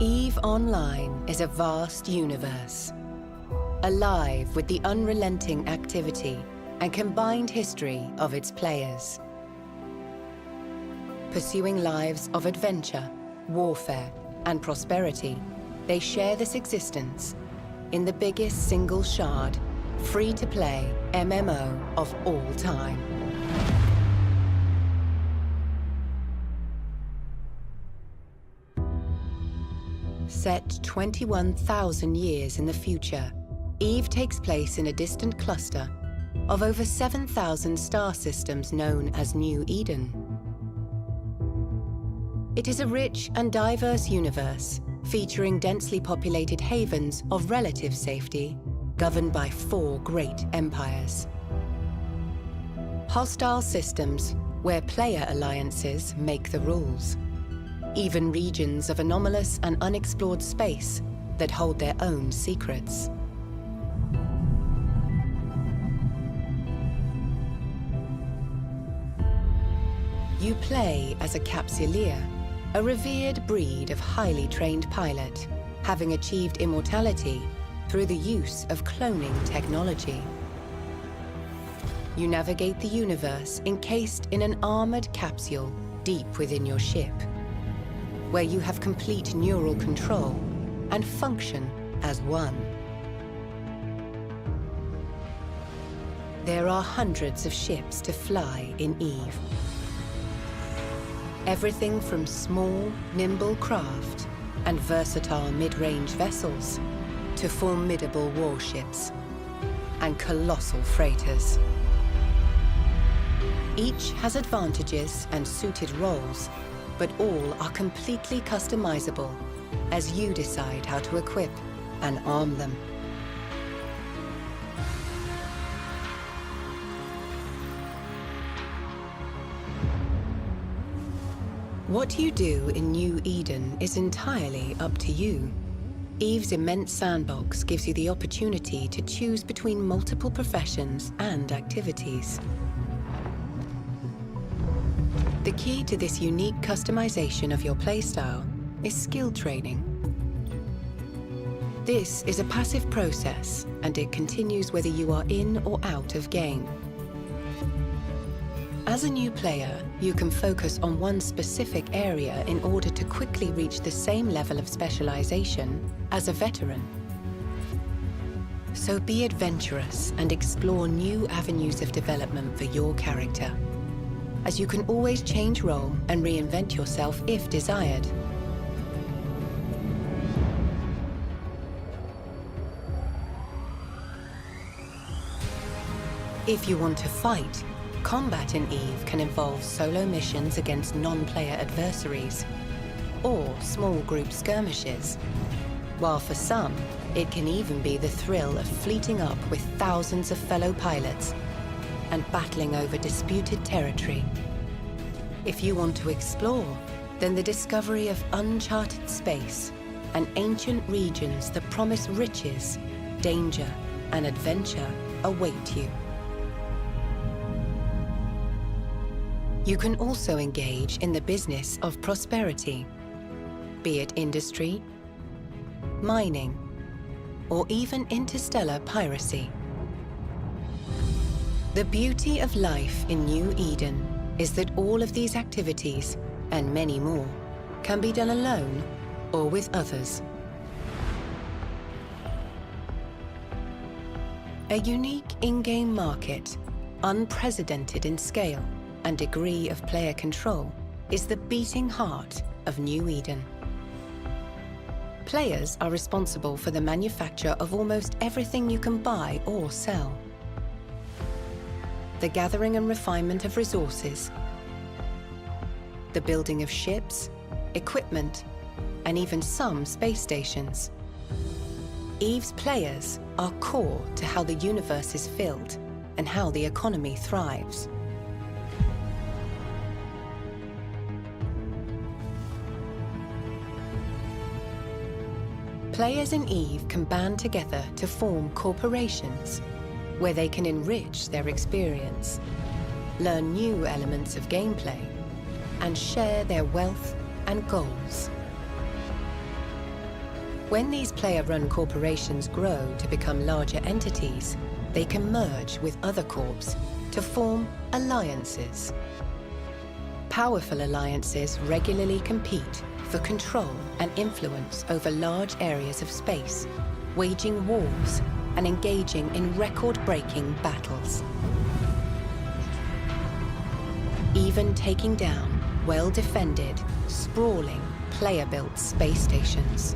EVE Online is a vast universe, alive with the unrelenting activity and combined history of its players. Pursuing lives of adventure, warfare, and prosperity, they share this existence in the biggest single shard, free-to-play MMO of all time. Set 21,000 years in the future, EVE takes place in a distant cluster of over 7,000 star systems known as New Eden. It is a rich and diverse universe, featuring densely populated havens of relative safety, governed by 4 great empires. Hostile systems where player alliances make the rules. Even regions of anomalous and unexplored space that hold their own secrets. You play as a capsuleer, a revered breed of highly trained pilot, having achieved immortality through the use of cloning technology. You navigate the universe encased in an armored capsule deep within your ship, where you have complete neural control and function as one. There are hundreds of ships to fly in EVE. Everything from small, nimble craft and versatile mid-range vessels to formidable warships and colossal freighters. Each has advantages and suited roles but all are completely customizable as you decide how to equip and arm them. What you do in New Eden is entirely up to you. EVE's immense sandbox gives you the opportunity to choose between multiple professions and activities. The key to this unique customization of your playstyle is skill training. This is a passive process, and it continues whether you are in or out of game. As a new player, you can focus on one specific area in order to quickly reach the same level of specialization as a veteran. So be adventurous and explore new avenues of development for your character, as you can always change role and reinvent yourself if desired. If you want to fight, combat in EVE can involve solo missions against non-player adversaries, or small group skirmishes, while for some, it can even be the thrill of fleeting up with thousands of fellow pilots and battling over disputed territory. If you want to explore, then the discovery of uncharted space and ancient regions that promise riches, danger, and adventure await you. You can also engage in the business of prosperity, be it industry, mining, or even interstellar piracy. The beauty of life in New Eden is that all of these activities, and many more, can be done alone or with others. A unique in-game market, unprecedented in scale and degree of player control, is the beating heart of New Eden. Players are responsible for the manufacture of almost everything you can buy or sell. The gathering and refinement of resources, the building of ships, equipment, and even some space stations. EVE's players are core to how the universe is filled and how the economy thrives. Players in EVE can band together to form corporations where they can enrich their experience, learn new elements of gameplay, and share their wealth and goals. When these player-run corporations grow to become larger entities, they can merge with other corps to form alliances. Powerful alliances regularly compete for control and influence over large areas of space, waging wars and engaging in record-breaking battles. Even taking down well-defended, sprawling, player-built space stations.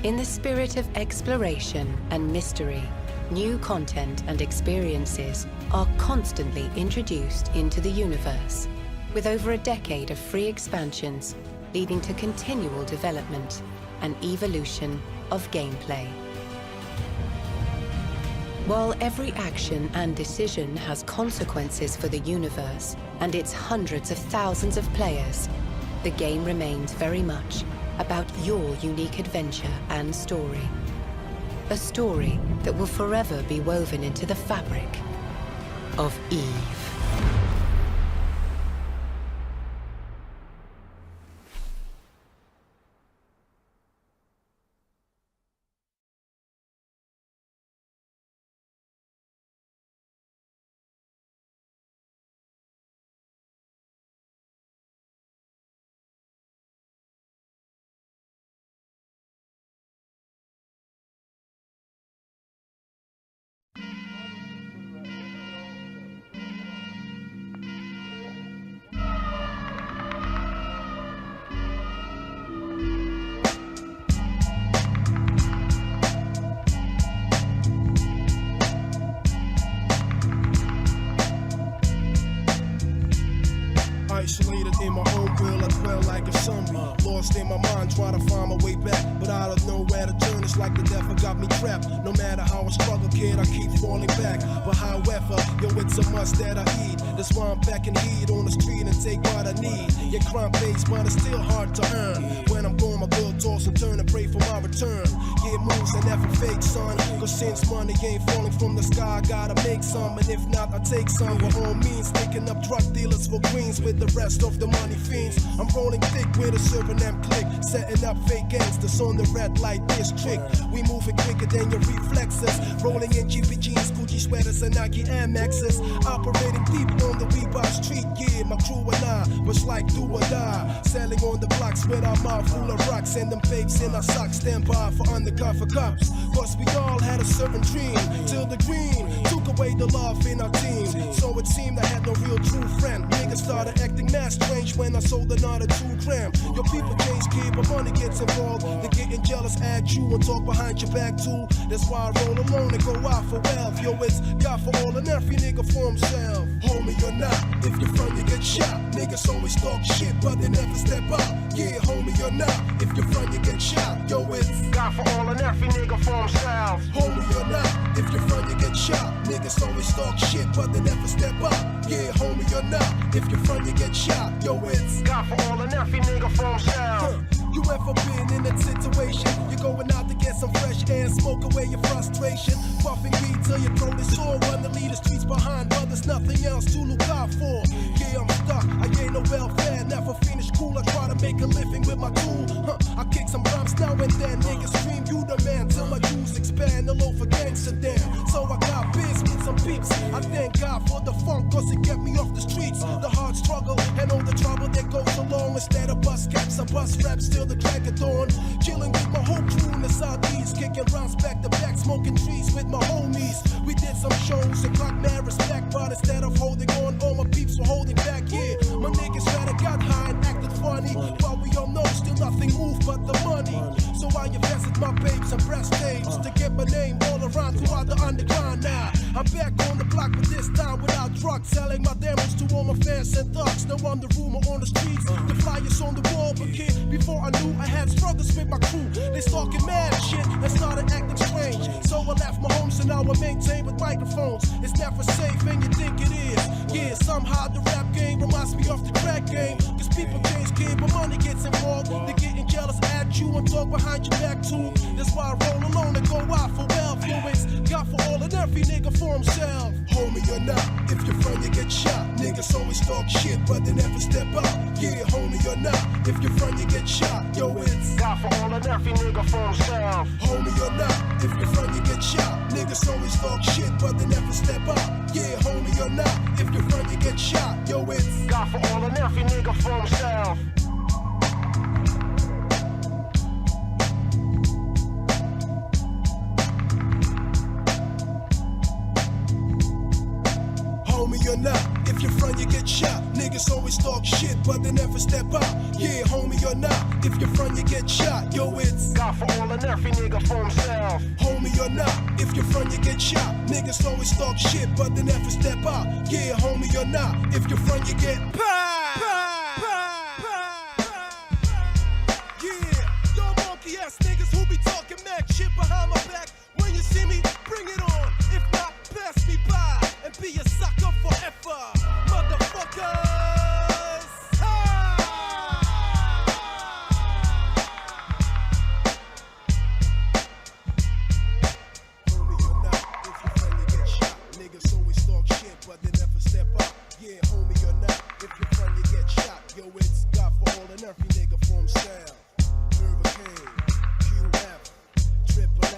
In the spirit of exploration and mystery, new content and experiences are constantly introduced into the universe, with over a decade of free expansions leading to continual development and evolution of gameplay. While every action and decision has consequences for the universe and its hundreds of thousands of players, the game remains very much about your unique adventure and story. A story that will forever be woven into the fabric of EVE. tried to find my way back, but I don't know where to turn. It's like the devil got me trapped. No matter how I struggle, kid, I keep falling back. But however, yo, it's a must that I eat. That's why I'm back in heat on the street and take what I need. Yeah, crime based, but it's still hard to earn. When I'm gone, my girl toss and turn and pray for my return. Yeah, moves and never fake, son. Cause since money ain't falling from the sky, I gotta make some. And if not, I take some. By all means, taking up drug dealers for greens with the rest of the money fiends. I'm rolling thick with a Suriname click, setting up fake gangsters on the red light district. We moving quicker than your reflexes. Rolling in GP jeans, Gucci sweaters, and Nike Air Maxes. Operating deep on the Reebok street, yeah. My crew and I was like do or die. Selling on the blocks with our mouth full of rocks and them babes in our socks. Stand by for undercover cops. Cause we all had a certain dream. Till the green took away the love in our team. So it seemed I had no real true friend. Niggas started acting mad strange when I sold another 2 gram. Your people change, kid, but money gets involved. They're getting jealous at you and talk behind your back too. That's why I roll alone and go out for wealth. Yo, it's God for all and every nigga for himself. Homie or not, if you're from you get shot. Niggas always talk shit, but they never step up. Yeah, homie or not, if you're from you get shot. Yo, it's God for all and every nigga for himself. Homie or not, if you're from you get shot. Niggas always talk shit, but they never step up. Yeah, homie or not, if you're from you get shot. Yo, it's God for all and every nigga for himself. You ever been in that situation? You're going out to get some fresh air, smoke away your frustration. Puffing weed till your throat is sore. Run to leave the streets behind, but there's nothing else to look out for. Yeah, I'm stuck, I ain't no welfare. Never finish school, I try to make a living with my tool. I kick some rhymes now and then. Niggas scream, you the man, till my juice expand. All over gangster damn. So I got biz with some peeps. I thank God for the funk, cause it kept me off the streets. The hard struggle and all the trouble that goes along. Instead of bus caps, I bust raps till the crack of dawn. Chilling with my whole crew in the southeast. Kicking rounds back to back, smoking trees with my homies. We did some shows and got mad respect, but instead of holding on, all my peeps were holding back, yeah. My niggas rather got high and acted funny, but we all know still nothing moved but the money. So I invested my babes and breast tapes to get my name all around throughout the underground now. I'm back on the block, but this time without drugs, selling my demos to all my fans and thugs. Now I'm the rumor on the streets, the flyers on the wall. But kid, before I knew I had struggles with my crew. They stalking mad shit and started acting strange. So I left my homes and now I maintain with microphones. It's never safe and you think it is. Yeah, somehow the rap game reminds me of the crack game. Cause people change, kid, but money gets involved. They're getting jealous at you and talk behind your back too. That's why I roll alone and go out for wealth. Yo, it's God for all and every nigga for himself. Homie or not, if you're from you get shot. Niggas always talk shit, but they never step up. Yeah, homie or not, if you're from you get shot. Yo, it's God for all and every nigga for himself. Homie or not, if you're from you get shot. Niggas always talk shit, but they never step up. Yeah, homie or not, if you're from you get shot. Yo, it's God for all and every nigga for himself. Homie or not, if you're from you get shot. Niggas always talk shit, but they never step up. Yeah, homie or not, if you're from you get shot. Yo, it's God for all and every nigga for himself. Homie or not, if you're from you get shot. Niggas always talk shit, but they never step up. Yeah, homie or not, if you're from you get yeah, yo monkey ass niggas who be talking mad shit behind my back. When you see me, bring it on. If not, pass me by and be a sucker forever, motherfuckers. Homie or not, if you're from you get shot. Niggas always talk shit, but they never step up. Yeah, homie or not, if you're from you get shot. Yo, it's God for all and every nigga for himself. Hurricane, QF, Triple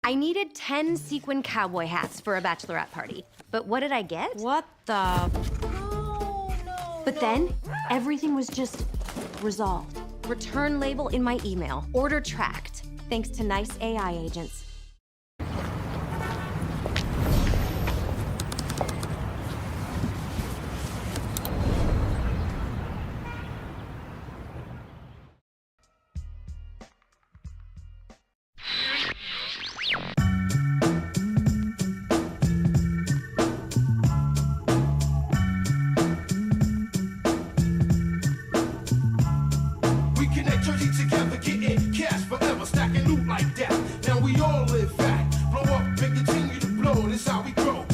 I needed 10 sequin cowboy hats for a bachelorette party. But what did I get? What the? But then, everything was just resolved. Return label in my email. Order tracked. Thanks to nice AI agents. We connect Jersey together, getting cash forever, stacking loot like that. Now we all live fat, blow up and continue to blow. This how we grow.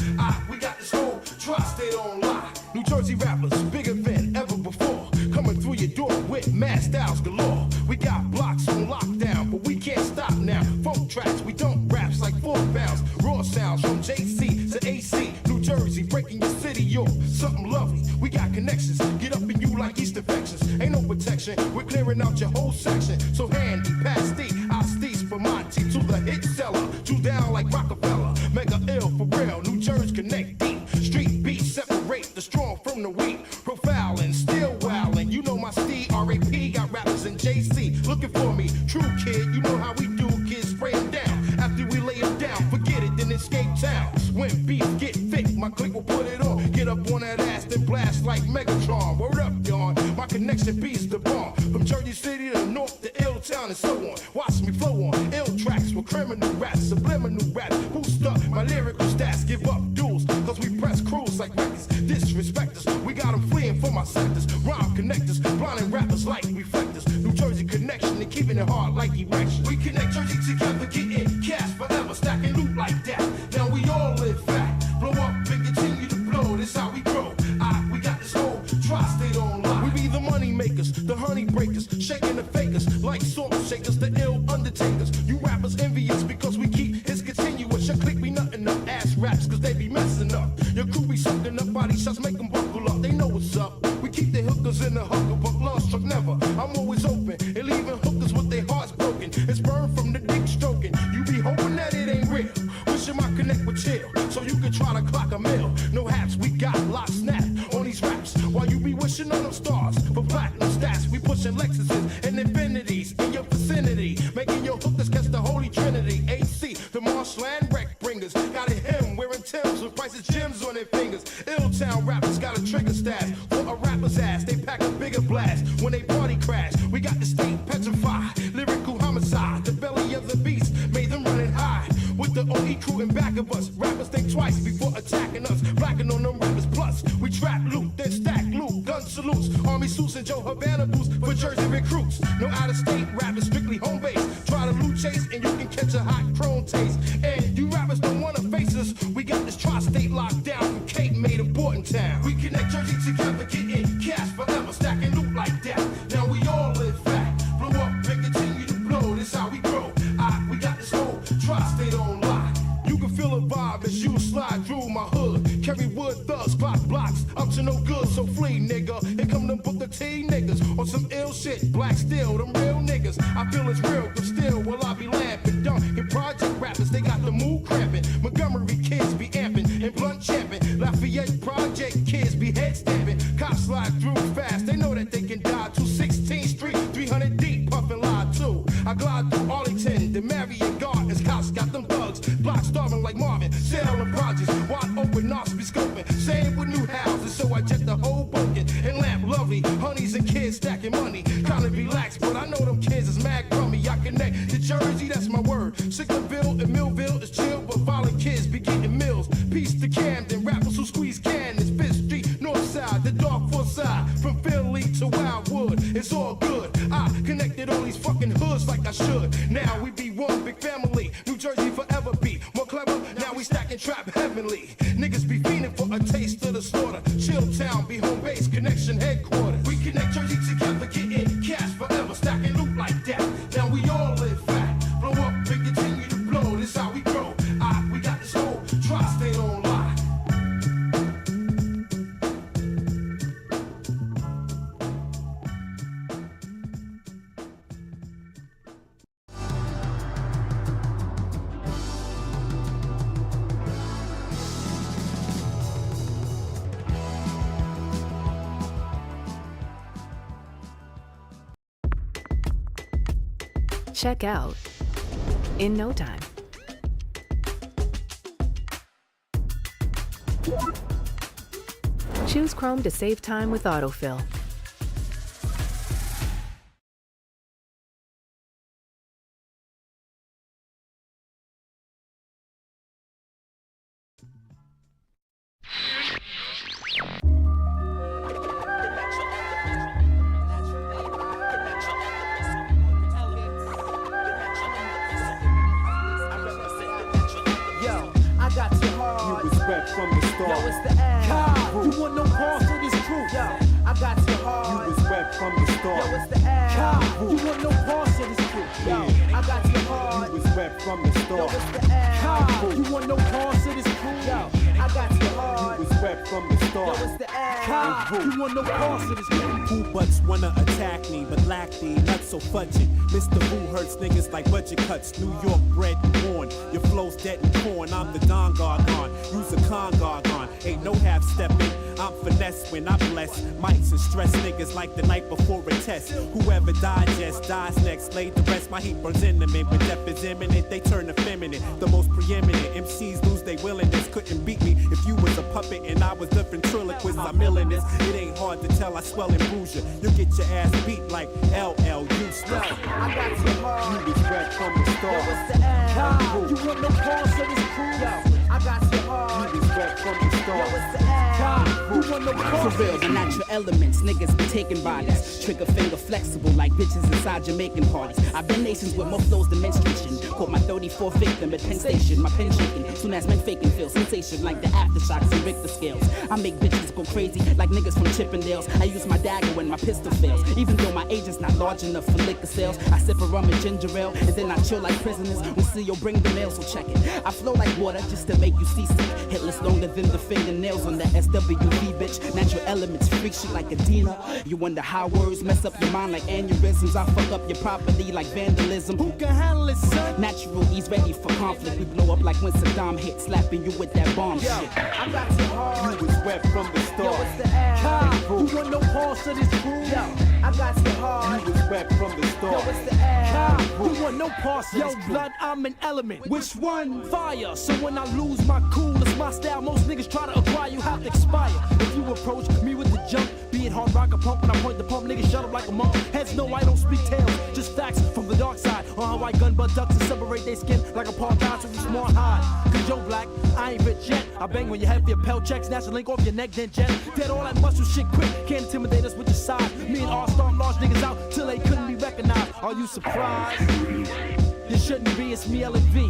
We got this whole tri-state online. New Jersey rappers, bigger than ever before, coming through your door with mad styles galore. We got blocks on lockdown, but we can't stop now. Funk tracks, we don't raps like 4 pounds. Raw sounds from JC to AC. New Jersey, breaking your city, yo, something lovely. We got connections, get up in you like yeast infections. Ain't no protection, we're clearing out your whole section. So handy, pass the, I steez for Monty to the hit seller. Chew down like Rockefeller, mega ill for real. New Jersey connect deep, street beats separate the strong from the weak. Profiling, still wildin', you know my Steve, R.A.P. got rappers in JC. Looking for me, true kid, you know how we do, kids spray 'em down. After we lay 'em down, forget it, then escape town. When beef get thick, my clique will put it on. Get up on that ass, then blast like Megatron. Word up, yawn, my connection beats the bomb. From Jersey City to North to Ill Town and so on. Watch me flow on ill tracks with criminal raps, subliminal raps. Boost up my lyrical stats, give up duels, cause we press crews like records. Disrespect us, we got 'em fleeing from our sectors. Rhyme connectors, blinding rappers like reflectors. New Jersey connection and keeping it hard like erection. We connect Jersey together, getting cash forever, stacking loot like that. Now we all live fat, blow up and continue to blow. This how we grow. We got this whole tri-state online. We be the money makers, the honey breakers, shaking the fakers like salt shakers, the ill undertakers. You rappers envious because we keep his continuous. Your clique be nothing up, ass raps cause they be messing up. Your crew be sucking up body shots, make them buckle up. They know what's up. We keep the hookers in the huckle, but love struck never. I'm always open and leaving hookers with their hearts broken. It's burned from the dick stroking. You be hoping that it ain't real. Wishing my connect with chill, so you can try to clock a mill. No hats, we got lock snap on these raps. While you be wishing on them stars for platinum stats, we pushing Lexuses and Infinities in your vicinity, making your hookers catch the Holy Trinity. AC, the marshland wreck bringers, got a him wearing Timbs with prices gems on their fingers. Ill Town rappers got a trigger stash for a rapper's ass. They pack a bigger blast when they party crash. We got the state petrified, lyrical homicide. The belly of the beast made them running high. With the OE crew in back of us, rappers think twice before attacking us. Blacking on them rappers, plus we trap loot, then stack loot, gun salutes, army suits and Joe Havana boots for Jersey recruits. No out-of-state rappers, strictly home base. Try to loot chase and you can catch a hot chrome taste. And you rappers don't wanna face us. We got this tri-state locked down from Cape May to Bordentown. We connect Jersey together, getting cash forever, stacking loot like that. Now we all live fat, blow up and continue to blow. This how we grow. We got this whole tri-state online. You can feel a vibe as you slide through my hood. Carry wood thugs, clock blocks, up to no good, so flee, nigga. Here come them Booker T niggas on some ill shit. Black steel, them real niggas. I feel it's real, but still, will I be laughing? Dunking project rappers, they got the mood cramping. Montgomery kids be amping and blunt champing. Lafayette project kids be head stamping. Cops slide through fast, they know that they can die. 216th Street, 300 deep, puffin' lie too. I glide through Arlington, the Marion Gardens. Cops got them thugs, block starving like Marvin. Selling projects, wide open, knocks be scoping. Same with new houses, so I jet the whole Hoboken and Lamp Lovely. Honeys and kids stacking money, kinda relaxed, but I know them kids is mad crummy. I connect to Jersey, that's my word. Sicklerville and Millville is chill, but violent kids be getting mills. Peace to Camden, rappers who squeeze cannons. Fifth Street, North Side, the dark foot side. From Philly to Wildwood, it's all good. I connected all these fucking hoods like I should. Now we be one big family. New Jersey forever be more clever. Now we stacking trap heavenly. Niggas be fiending for a taste of the slaughter. Chill Town be home base, connection headquarters. We connect Jersey together, getting cash forever, stacking loot like that. Now we all live fat, blow up and continue to blow. This how we grow. We got this whole tri-state online. check out in no time. Choose Chrome to save time with autofill. From the start. Yo, it's the ad. You want no parts of this crew? Yo, I got you hard. You was rep from the start. Yo, it's the ad. You want no parts of this crew? Yo, I got you hard. You was rep from the start. Yo, it's the ad. You want no parts of this crew? Yo, I got you hard. You was rep from the start. Yo, it's the ad. You want no parts of this crew? Who butts wanna attack me, but lack the not so fudging. Mr. Who hurts niggas like budget cuts. New York bred and born. Your flow's dead and corn. I'm the Don Gargon. Use a con gargon. Ain't no half stepping. I'm finesse when I bless mics and stress niggas like the night before a test. Whoever digests dies next. Lay the rest. My heat burns intimate. When death is imminent, they turn effeminate. The most preeminent MCs lose their willingness. Couldn't beat me if you was a puppet and I was the ventriloquist. I'm illin' this. It ain't hard to tell. I swell and bruise you. You'll get your ass beat like LL Houston. I got you hard. You was rep from the start. Yo, it's the ad. You want no parts of this crew? Yo, I got you hard. You was rep from the start. Yo, it's the ad. You want no parts. For real, the natural elements, niggas be taking bodies. Trigger finger flexible like bitches inside Jamaican parties. I've been nations with more flows than menstruation. Caught my 34th victim at Penn Station. My pen shaking, soon as men faking feel sensation like the aftershocks and Richter scales. I make bitches go crazy like niggas from Chippendales. I use my dagger when my pistol fails. Even though my age is not large enough for liquor sales, I sip a rum and ginger ale, and then I chill like prisoners. When CEO bring the mail, so check it. I flow like water just to make you seasick. Hitless longer than the fingernails on the SWV, bitch. Natural elements freak shit like Adina. You wonder how words mess up your mind like aneurysms. I fuck up your property like vandalism. Who can handle it, son? Natural ease ready for conflict. We blow up like when Saddam hit, slapping you with that bomb Yo, shit. I got you hard. You was rep from the start. Yo, it's the ad. You want no parts of this crew? Yo, I got you hard. You was rep from the start. Yo, it's the ad. You want no parts of Yo, this crew? blood, I'm an element. Which one? Fire. So when I lose my cool, it's my style. Most niggas try to acquire, you have to expire. If you approach me with the jump, be it hard rock or pump, when I point the pump, niggas shut up like a monk. Heads no, I don't speak tales, just facts from the dark side. On how I gun butt ducks and separate their skin like a apartheid, so we smart hide. Cause yo, black, I ain't rich yet. I bang when you have your pell checks, snatch a link off your neck, then jet. Dead all that muscle shit quick, can't intimidate us with your side. Me and R stomp large niggas out till they couldn't be recognized. Are you surprised? You shouldn't be, it's me, L&V.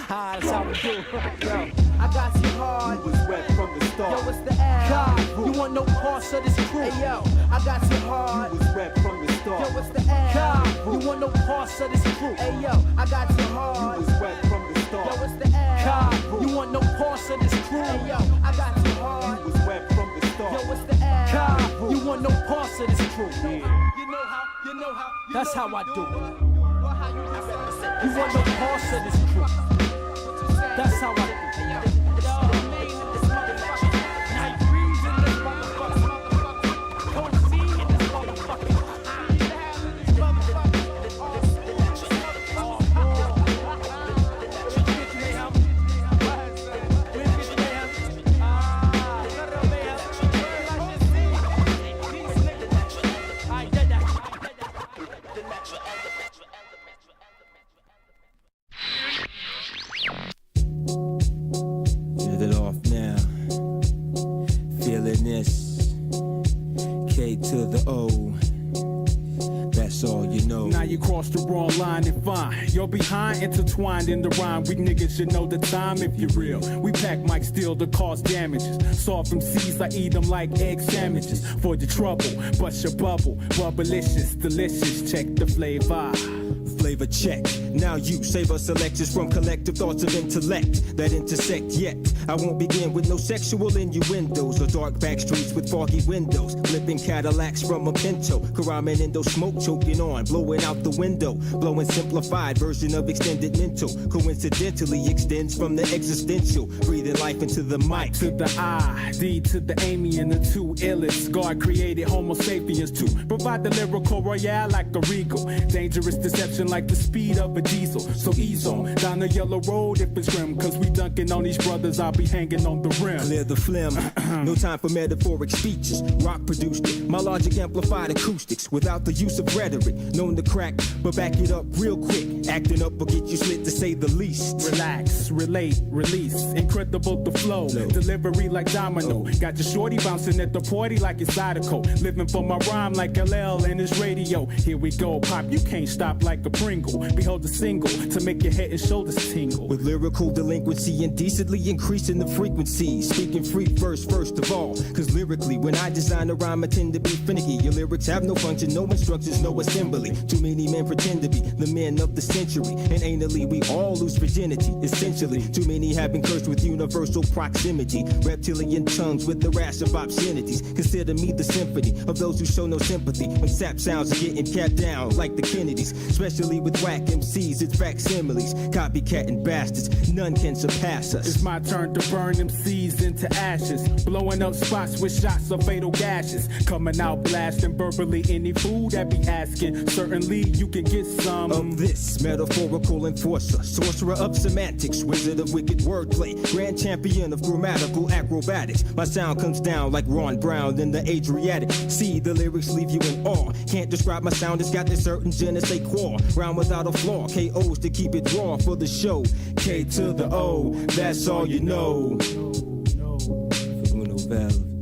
Ah, that's how we do. Yo, I got you hard. You was rep from the start. Yo, it's the ad. you want no parts of this crew? Hey, yo, I got you hard. You was rep from the start. Yo, it's the ad. You want no parts of this crew? Hey, yo, I got you hard. You was rep from the start. Yo, it's the ad. You want no parts of this crew? Hey, yo, I got you hard. You was rep from the start. Yo, it's the ad. You want no parts of this crew? You know how. That's how I do it. You want no parts of this crew? That's how I do it. You're behind, intertwined in the rhyme. We niggas should know the time if you're real. We pack mic steel to cause damages. Soft from seeds, I eat them like egg sandwiches. For the trouble, bust your bubble. Bubblicious, delicious, check the flavor. Flavor check, Now you save us selections from collective thoughts of intellect that intersect. Yet I won't begin with no sexual innuendos or dark back streets with foggy windows, flipping Cadillacs from a Pinto, Karamen Indo smoke choking on, blowing out the window, blowing simplified version of extended mental, coincidentally extends from the existential, breathing life into the mic. To the I, D to the Amy and the two illest. God created Homo sapiens to provide the lyrical royale like a regal. Dangerous deception like the speed of a diesel. So ease on down the yellow road if it's grim, cause we dunking on these brothers, I'll be hanging on the rim. Clear the phlegm, no time for metaphoric speeches. Rock produced it, my logic amplified acoustics without the use of rhetoric. Known to crack, but back it up real quick. Acting up will get you slit to say the least. Relax, relate, release. Incredible the flow, delivery like domino. Got your shorty bouncing at the party like it's Zydeco. Living for my rhyme like LL and his radio. Here we go, pop, you can't stop like a Pringle. Behold the single to make your head and shoulders tingle. With lyrical delinquency indecently increasing the frequency. Speaking free first of all. Cause lyrically, when I design a rhyme, I tend to be finicky. Your lyrics have no function, no instructions, no assembly. Too many men pretend to be the men of the century. And anally, we all lose virginity, essentially. Too many have been cursed with universal proximity. Reptilian tongues with the rash of obscenities. Consider me the symphony of those who show no sympathy. When sap sounds are getting capped down like the Kennedys. Especially with whack MCs, it's facsimiles. Copycatting bastards, none can surpass us. It's my turn to burn them seeds into ashes. Blowing up spots with shots of fatal gashes. Coming out blasting verbally any fool that be asking. Certainly you can get some of this metaphorical enforcer. Sorcerer of semantics, wizard of wicked wordplay. Grand champion of grammatical acrobatics. My sound comes down like Ron Brown in the Adriatic. See, the lyrics leave you in awe. Can't describe my sound, it's got this certain je ne sais quoi. Round without a flaw, KOs to keep it raw for the show. K to the O, that's all you know. Uno Valve.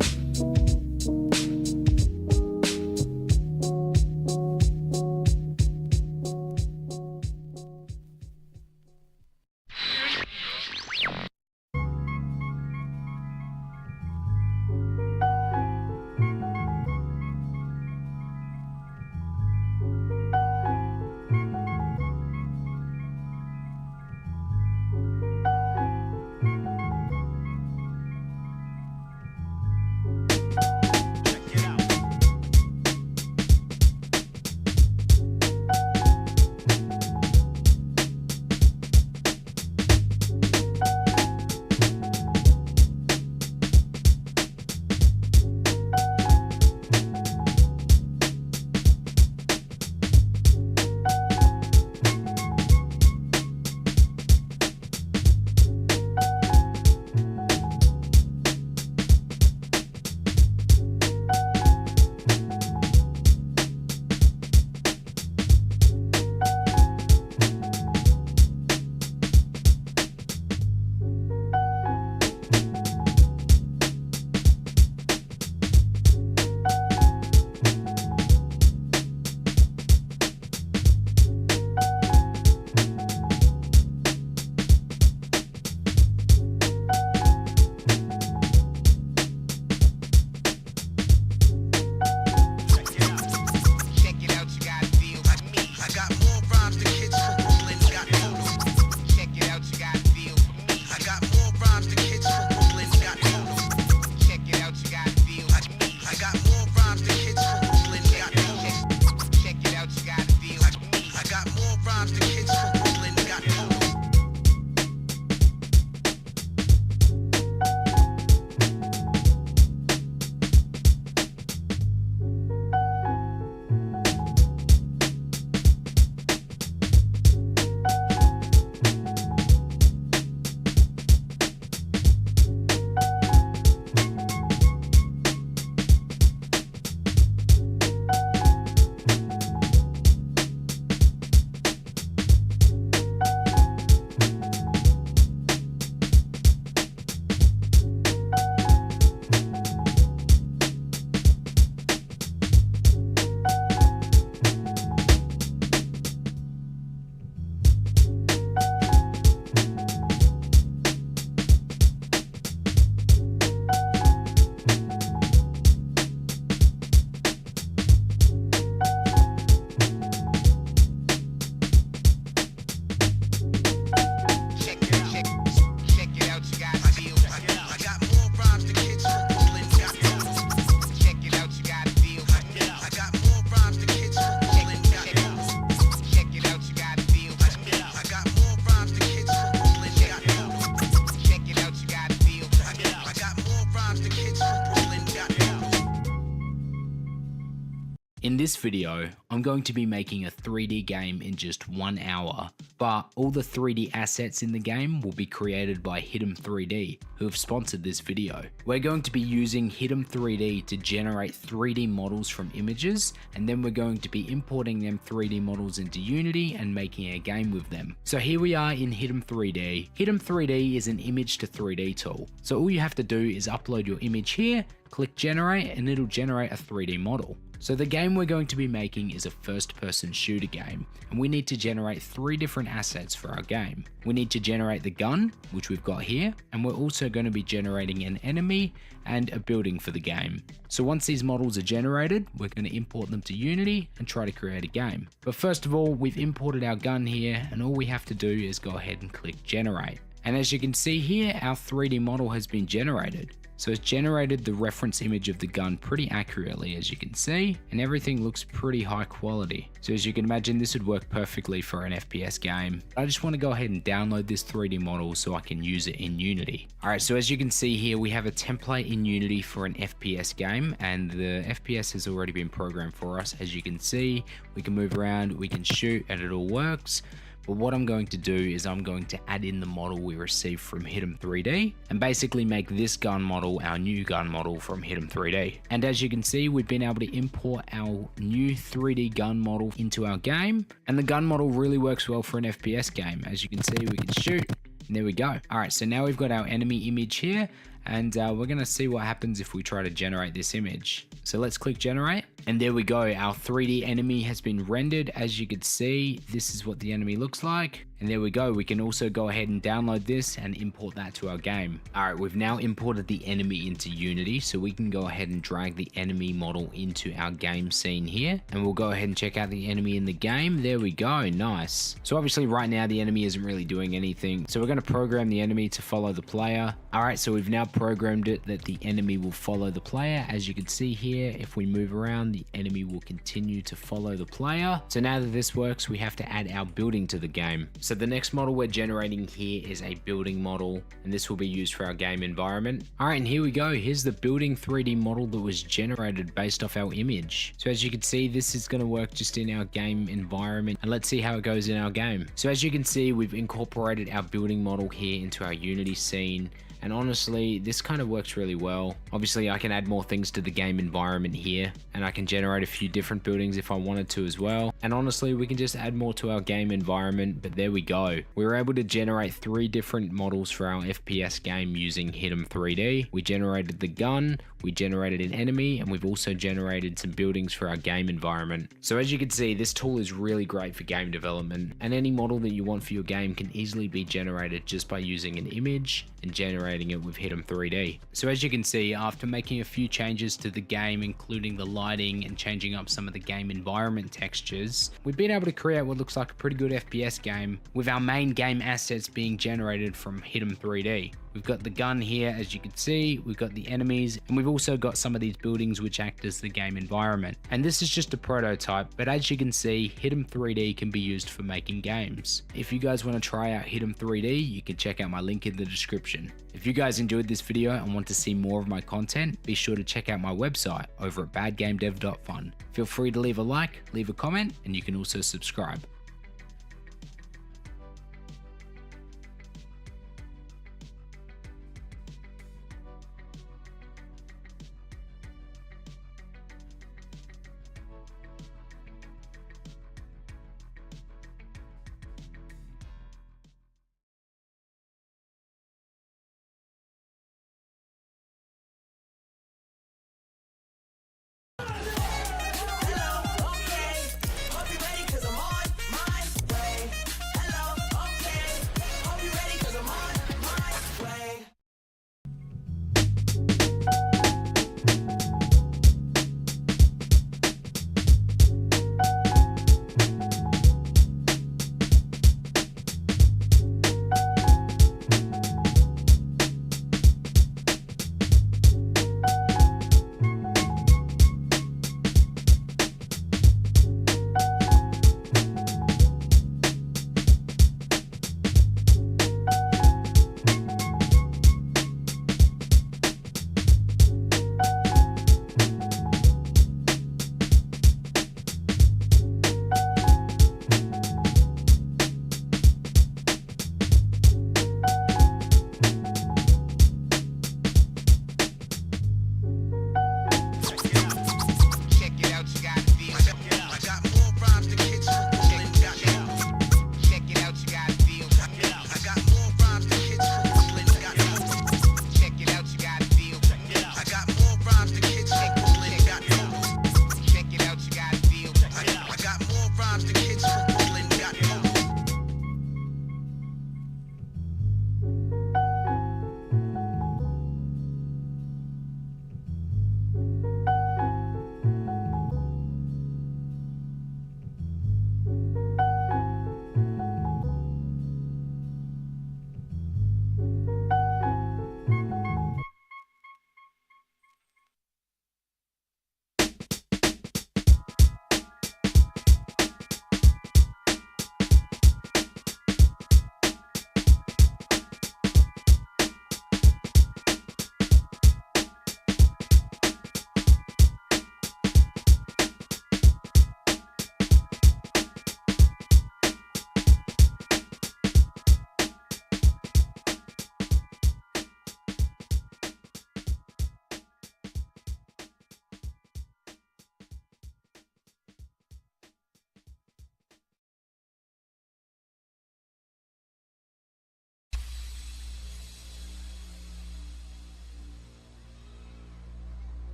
In this video, I'm going to be making a 3D game in just 1 hour, but all the 3D assets in the game will be created by Hit'em 3D, who have sponsored this video. We're going to be using Hit'em 3D to generate 3D models from images, and then we're going to be importing them 3D models into Unity and making a game with them. So here we are in Hit'em 3D. Hit'em 3D is an image to 3D tool. So all you have to do is upload your image here, click generate, and it'll generate a 3D model. So the game we're going to be making is a first-person shooter game, and we need to generate 3 different assets for our game. We need to generate the gun, which we've got here, and we're also going to be generating an enemy and a building for the game. So once these models are generated, we're going to import them to Unity and try to create a game. But first of all, we've imported our gun here, and all we have to do is go ahead and click generate. And as you can see here, our 3D model has been generated. So it's generated the reference image of the gun pretty accurately, as you can see, and everything looks pretty high quality. So as you can imagine, this would work perfectly for an FPS game. I just want to go ahead and download this 3D model so I can use it in Unity. Alright, so as you can see here, we have a template in Unity for an FPS game, and the FPS has already been programmed for us. As you can see, we can move around, we can shoot, and it all works. But what I'm going to do is I'm going to add in the model we received from Hit'em 3D and basically make this gun model our new gun model from Hit'em 3D. And as you can see, we've been able to import our new 3D gun model into our game, and the gun model really works well for an FPS game. As you can see, we can shoot, and there we go. Alright, so now we've got our enemy image here, and we're going to see what happens if we try to generate this image. So let's click generate, and there we go. Our 3D enemy has been rendered. As you can see, this is what the enemy looks like. And there we go. We can also go ahead and download this and import that to our game. All right, we've now imported the enemy into Unity, so we can go ahead and drag the enemy model into our game scene here. And we'll go ahead and check out the enemy in the game. There we go, nice. So obviously right now the enemy isn't really doing anything. So we're gonna program the enemy to follow the player. All right, so we've now programmed it that the enemy will follow the player. As you can see here, if we move around, the enemy will continue to follow the player. So now that this works, we have to add our building to the game. So the next model we're generating here is a building model, and this will be used for our game environment. All right, and here we go. Here's the building 3D model that was generated based off our image. So as you can see, this is going to work just in our game environment, and let's see how it goes in our game. So as you can see, we've incorporated our building model here into our Unity scene. And honestly, this kind of works really well. Obviously, I can add more things to the game environment here, and I can generate a few different buildings if I wanted to as well. And honestly, we can just add more to our game environment, but there we go. We were able to generate 3 different models for our FPS game using Hit'em 3D. We generated the gun, we generated an enemy, and we've also generated some buildings for our game environment. So as you can see, this tool is really great for game development, and any model that you want for your game can easily be generated just by using an image and generating it with Hit'em 3D. So as you can see, after making a few changes to the game, including the lighting and changing up some of the game environment textures, we've been able to create what looks like a pretty good FPS game with our main game assets being generated from Hit'em 3D. We've got the gun here, as you can see, we've got the enemies, and we've also got some of these buildings which act as the game environment. And this is just a prototype, but as you can see, Hit'em 3D can be used for making games. If you guys want to try out Hit'em 3D, you can check out my link in the description. If you guys enjoyed this video and want to see more of my content, be sure to check out my website over at badgamedev.fun. Feel free to leave a like, leave a comment, and you can also subscribe.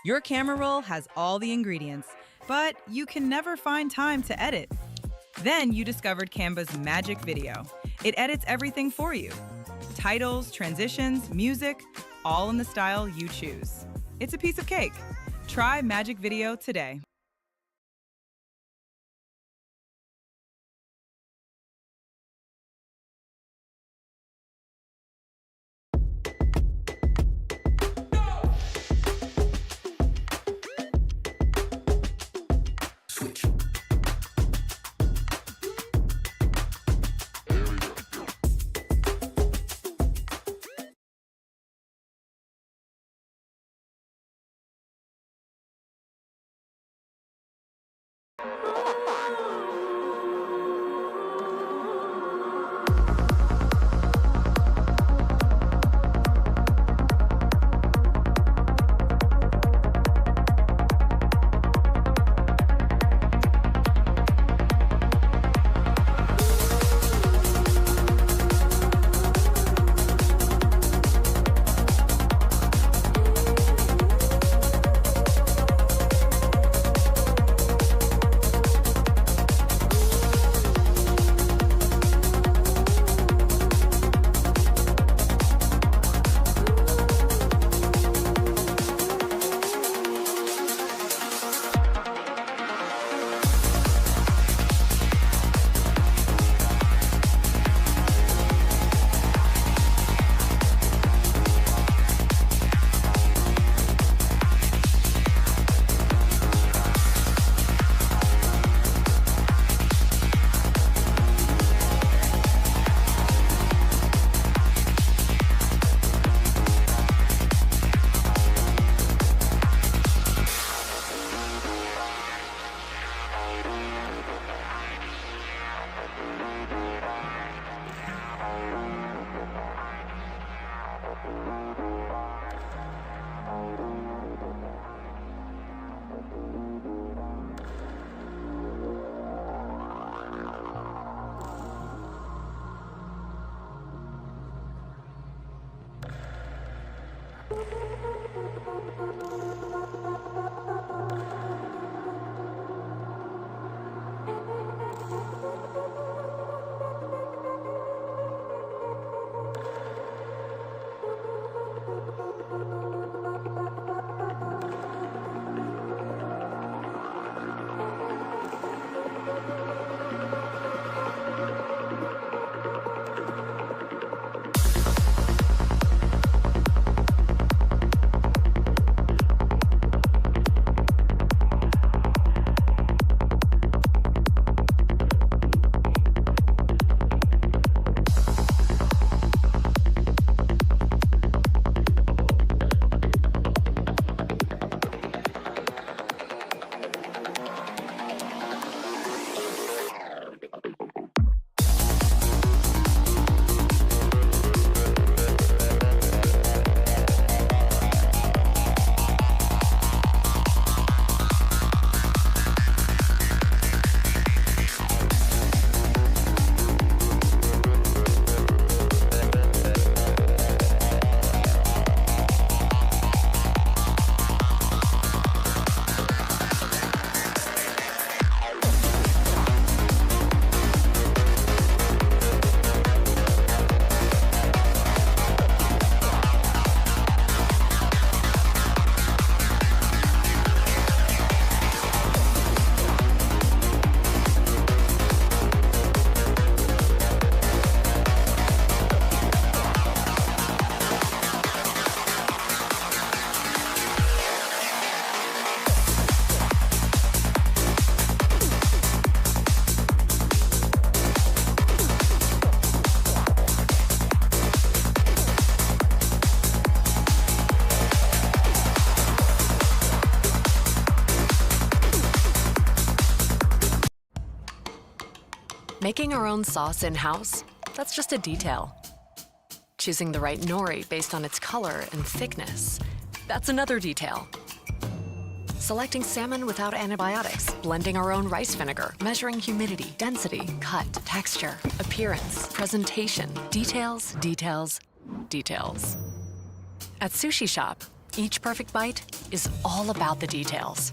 Your camera roll has all the ingredients, but you can never find time to edit. Then you discovered Canva's Magic Video. It edits everything for you. Titles, transitions, music, all in the style you choose. It's a piece of cake. Try Magic Video today. Making our own sauce in-house, that's just a detail. Choosing the right nori based on its color and thickness, that's another detail. Selecting salmon without antibiotics, blending our own rice vinegar, measuring humidity, density, cut, texture, appearance, presentation, details, details, details. At Sushi Shop, each perfect bite is all about the details.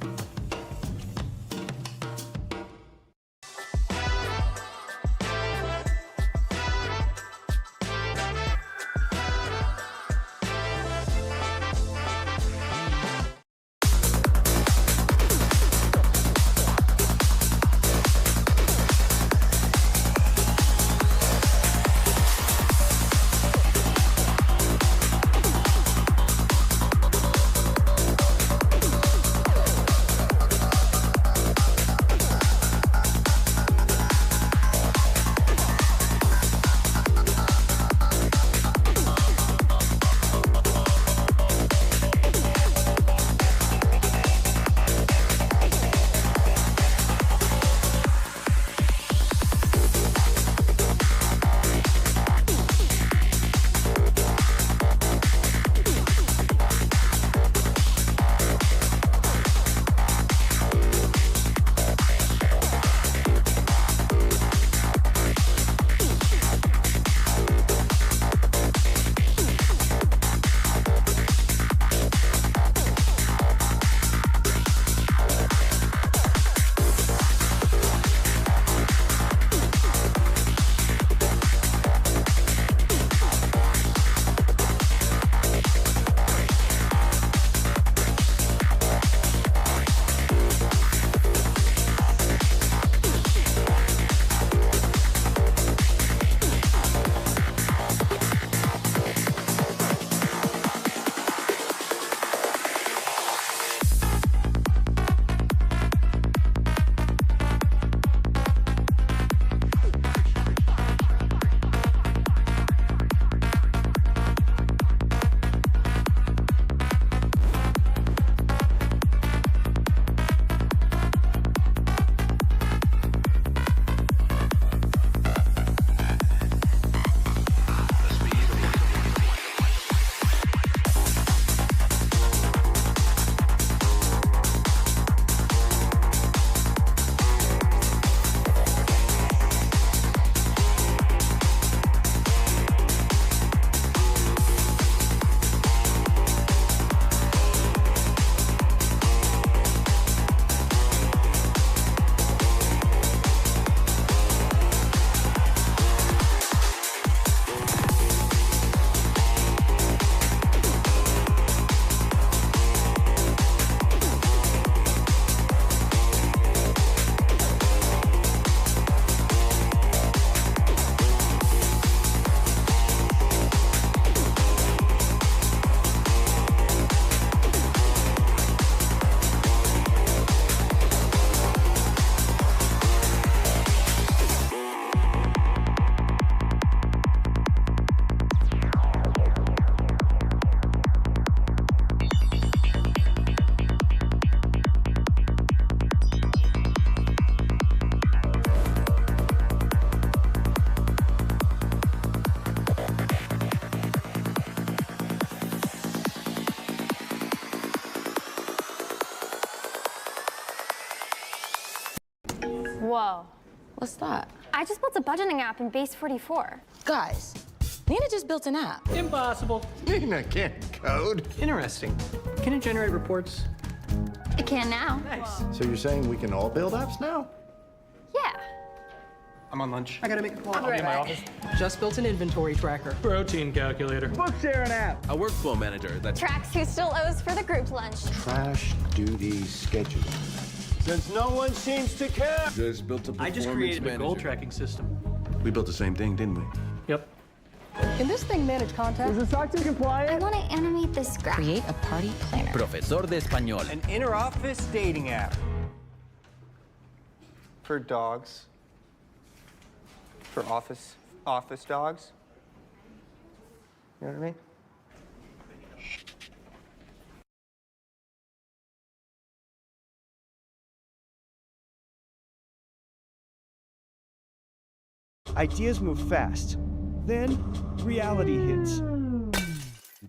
Whoa. What's that? I just built a budgeting app in Base 44. Guys, Nina just built an app. Impossible. Nina can't code. Interesting. Can it generate reports? It can now. Nice. So you're saying we can all build apps now? Yeah. I'm on lunch. I gotta make a call. I'll be in my office. Just built an inventory tracker. Protein calculator. Book sharing app. A workflow manager that Tracks who still owes for the group lunch. Trash duty schedule. Since no one seems to care. just built a performance I just created manager. a goal tracking system. We built the same thing, didn't we? Yep. Can this thing manage contact? Is the SOC 2 compliant? I want to animate this graph. Create a party planner. Profesor de español. An inter-office dating app. For dogs. For office dogs. You know what I mean? Ideas move fast. Then, reality hits.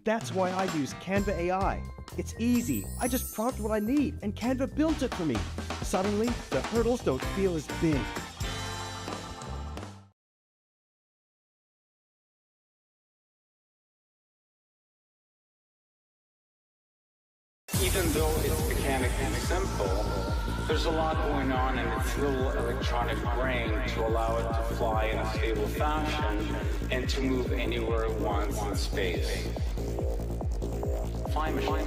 That's why I use Canva AI. It's easy. I just prompt what I need, and Canva builds it for me. Suddenly, the hurdles don't feel as big. Even though it's mechanically simple, there's a lot going on in its little electronic brain to allow it to fly in a stable fashion and to move anywhere it wants in space. Flying machine.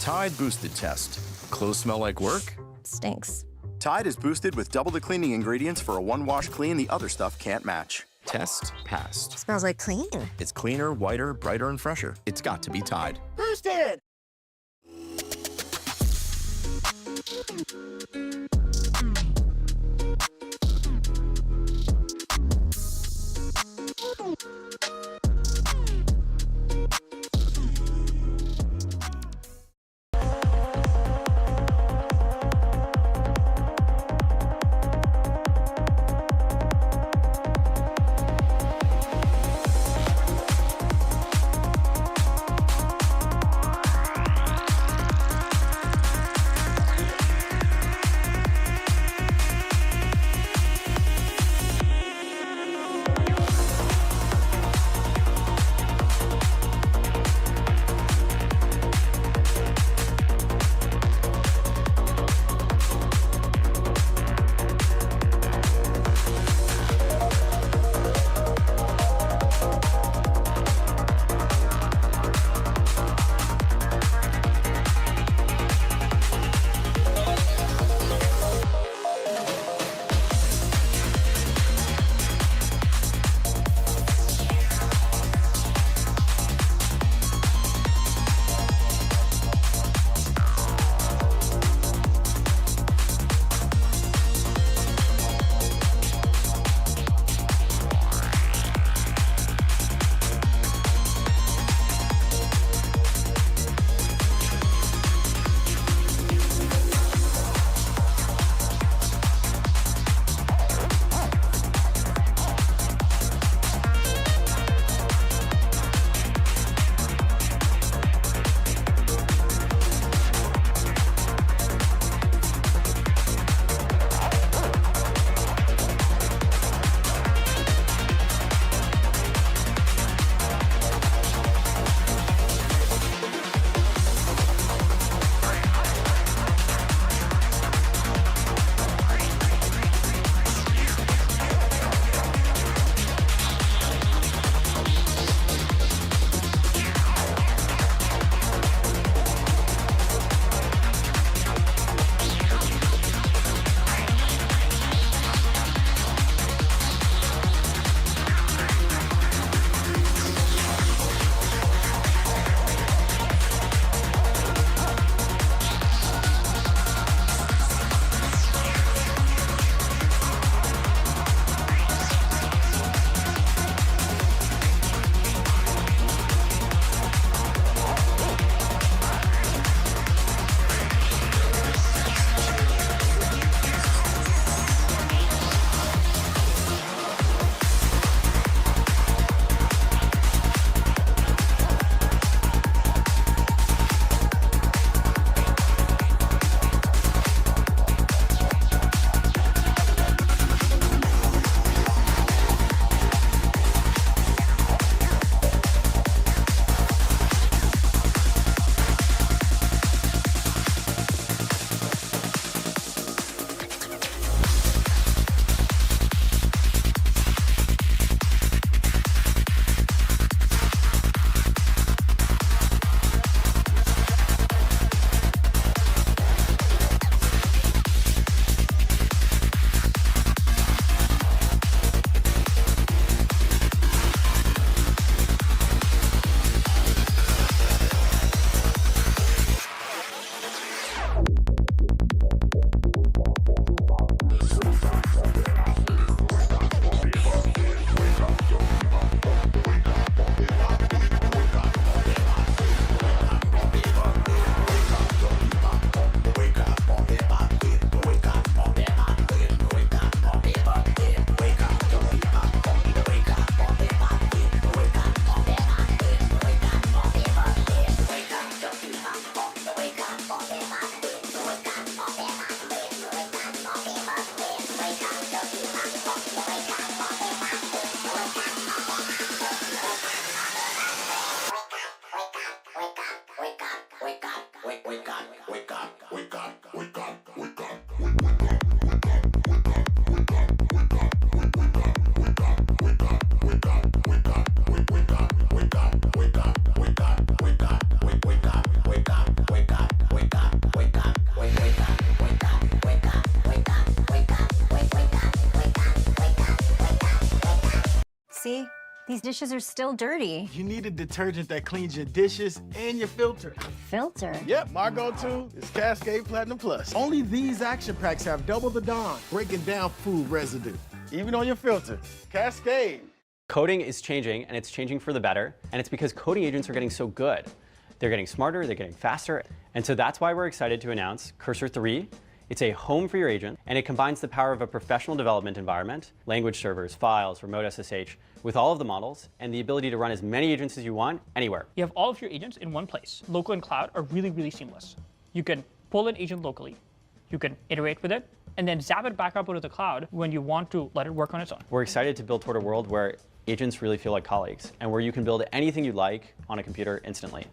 Tide Boosted Test. Clothes smell like work? Stinks. Tide is boosted with double the cleaning ingredients for a one-wash clean the other stuff can't match. Test passed. Smells like clean. It's cleaner, whiter, brighter, and fresher. It's got to be Tide. Boosted! See? These dishes are still dirty. You need a detergent that cleans your dishes and your filter. Filter? Yep, my go-to is Cascade Platinum Plus. Only these action packs have double the Dawn, breaking down food residue, even on your filter. Cascade. Coding is changing, and it's changing for the better, and it's because coding agents are getting so good. They're getting smarter, they're getting faster, and so that's why we're excited to announce Cursor 3. It's a home for your agent, and it combines the power of a professional development environment, language servers, files, remote SSH, with all of the models, and the ability to run as many agents as you want, anywhere. You have all of your agents in one place. Local and cloud are really, really seamless. You can pull an agent locally, you can iterate with it, and then zap it back up into the cloud when you want to let it work on its own. We're excited to build toward a world where agents really feel like colleagues, and where you can build anything you like on a computer instantly.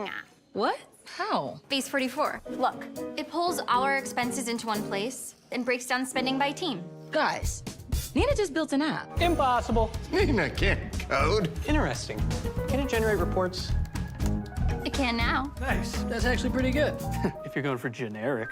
dating app. What? How? Base 44. Look, it pulls all our expenses into one place and breaks down spending by team. Guys, Nina just built an app. Impossible. Nina can't code. Interesting. Can it generate reports? It can now. Nice. That's actually pretty good. If you're going for generic.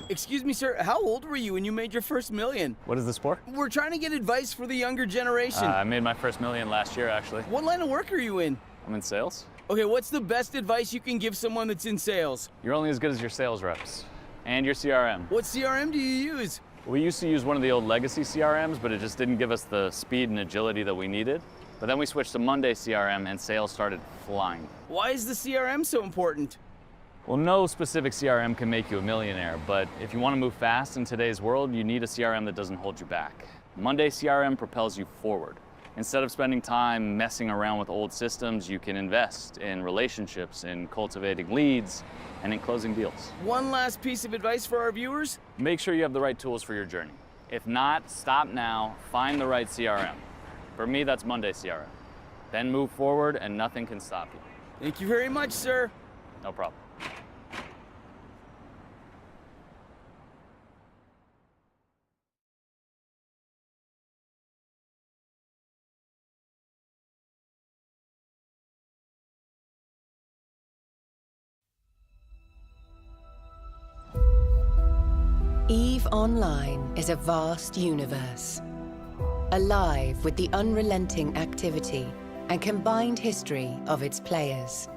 Excuse me, sir, how old were you when you made your first million? What is this for? We're trying to get advice for the younger generation. I made my first million last year, actually. What line of work are you in? I'm in sales. Okay, what's the best advice you can give someone that's in sales? You're only as good as your sales reps and your CRM. What CRM do you use? We used to use one of the old legacy CRMs, but it just didn't give us the speed and agility that we needed. But then we switched to Monday CRM and sales started flying. Why is the CRM so important? Well, no specific CRM can make you a millionaire, but if you want to move fast in today's world, you need a CRM that doesn't hold you back. Monday CRM propels you forward. Instead of spending time messing around with old systems, you can invest in relationships, in cultivating leads, and in closing deals. One last piece of advice for our viewers. Make sure you have the right tools for your journey. If not, stop now, find the right CRM. For me, that's Monday CRM. Then move forward and nothing can stop you. Thank you very much, sir. No problem. EVE Online is a vast universe, alive with the unrelenting activity and combined history of its players.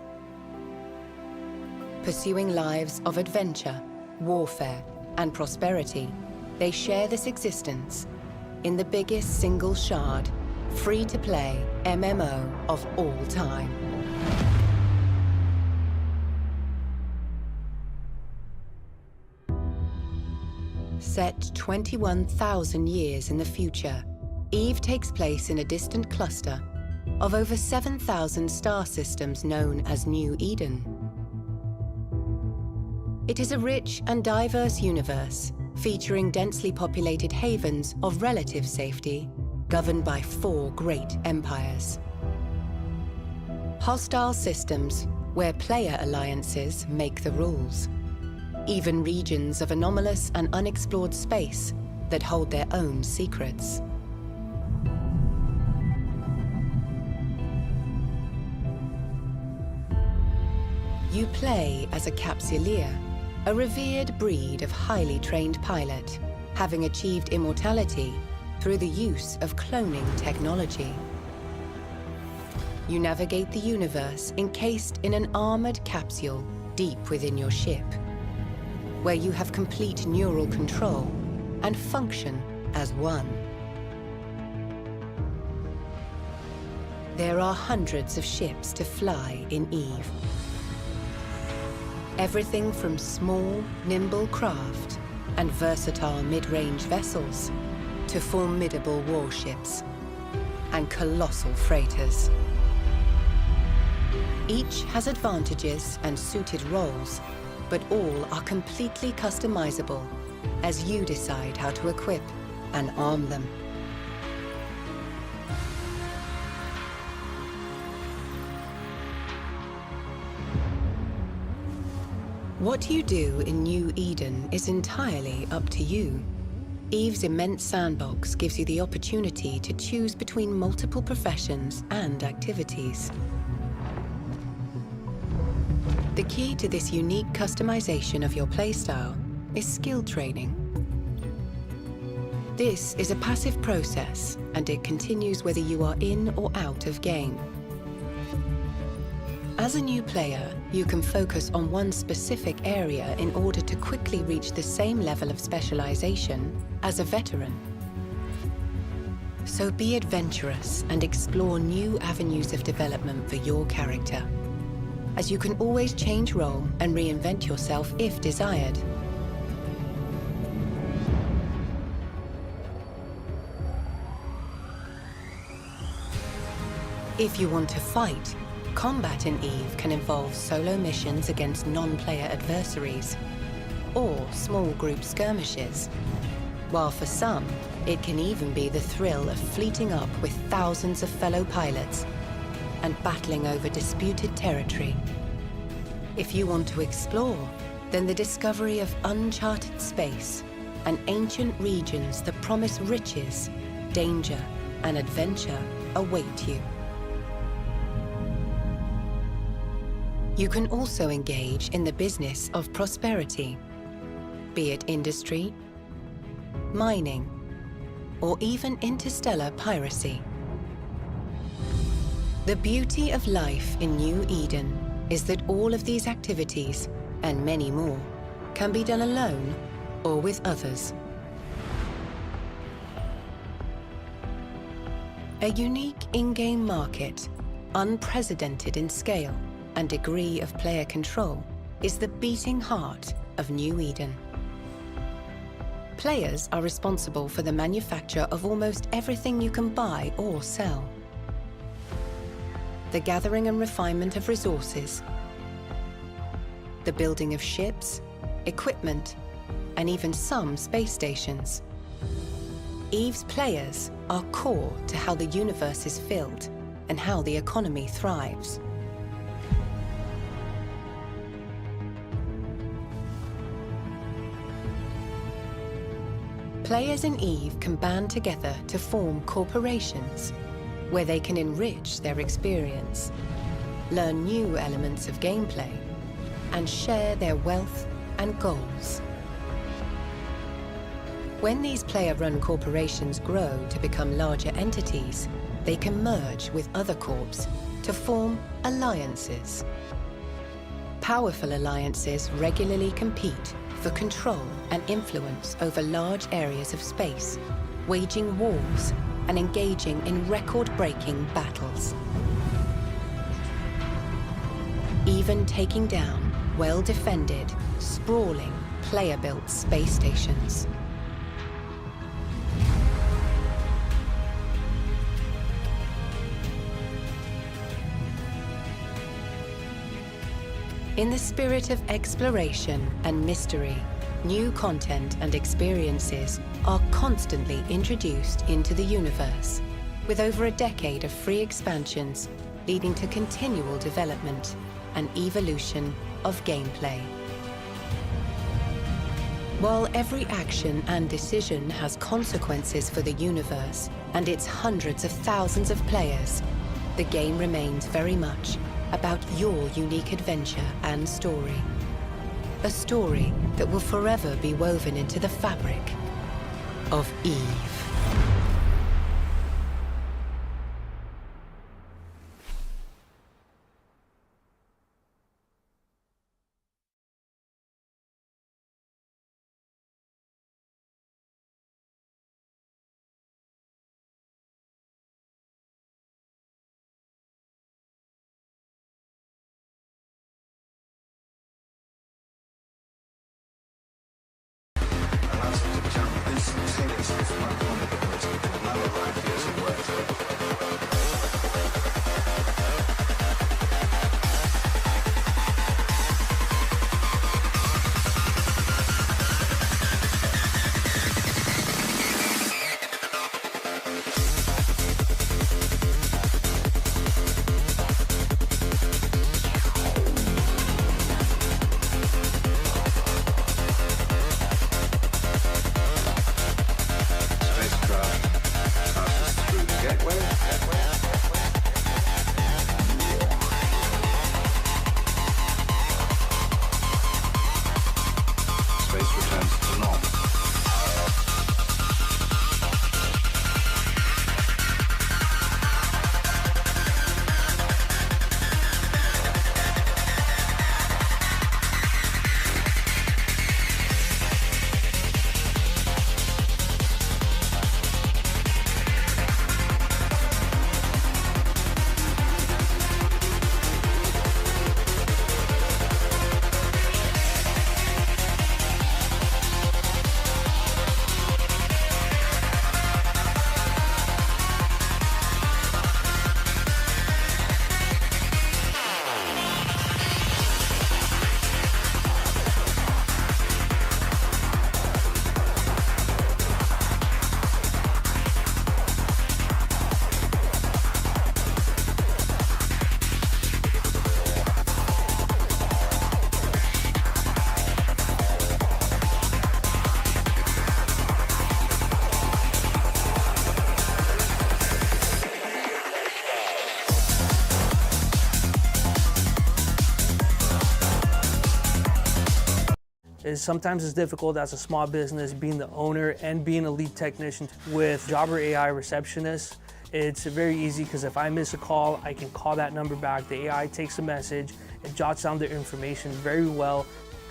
Pursuing lives of adventure, warfare, and prosperity, they share this existence in the biggest single shard, free-to-play MMO of all time. Set 21,000 years in the future, EVE takes place in a distant cluster of over 7,000 star systems known as New Eden. It is a rich and diverse universe featuring densely populated havens of relative safety governed by 4 great empires. Hostile systems where player alliances make the rules. Even regions of anomalous and unexplored space that hold their own secrets. You play as a Capsuleer, a revered breed of highly trained pilot, having achieved immortality through the use of cloning technology. You navigate the universe encased in an armored capsule deep within your ship, where you have complete neural control and function as one. There are hundreds of ships to fly in EVE. Everything from small, nimble craft and versatile mid-range vessels to formidable warships and colossal freighters. Each has advantages and suited roles, but all are completely customizable as you decide how to equip and arm them. What you do in New Eden is entirely up to you. EVE's immense sandbox gives you the opportunity to choose between multiple professions and activities. The key to this unique customization of your playstyle is skill training. This is a passive process, and it continues whether you are in or out of game. As a new player, you can focus on one specific area in order to quickly reach the same level of specialization as a veteran. So be adventurous and explore new avenues of development for your character, as you can always change role and reinvent yourself if desired. If you want to fight, combat in EVE can involve solo missions against non-player adversaries, or small group skirmishes, while for some, it can even be the thrill of fleeting up with thousands of fellow pilots and battling over disputed territory. If you want to explore, then the discovery of uncharted space and ancient regions that promise riches, danger, and adventure await you. You can also engage in the business of prosperity. be it industry, mining, or even interstellar piracy. The beauty of life in New Eden is that all of these activities, and many more, can be done alone or with others. A unique in-game market, unprecedented in scale and degree of player control, is the beating heart of New Eden. Players are responsible for the manufacture of almost everything you can buy or sell. The gathering and refinement of resources, the building of ships, equipment, and even some space stations. EVE's players are core to how the universe is filled and how the economy thrives. Players in EVE can band together to form corporations where they can enrich their experience, learn new elements of gameplay, and share their wealth and goals. When these player-run corporations grow to become larger entities, they can merge with other corps to form alliances. Powerful alliances regularly compete for control and influence over large areas of space, waging wars and engaging in record-breaking battles. Even taking down well-defended, sprawling, player-built space stations. In the spirit of exploration and mystery, new content and experiences are constantly introduced into the universe, with over a decade of free expansions leading to continual development and evolution of gameplay. While every action and decision has consequences for the universe and its hundreds of thousands of players, the game remains very much about your unique adventure and story. A story that will forever be woven into the fabric of EVE. Spacecraft passes through the gateway. sometimes it's difficult as a small business being the owner and being a lead technician. With Jobber AI Receptionist, it's very easy because if I miss a call, I can call that number back. The AI takes the message and jots down their information very well.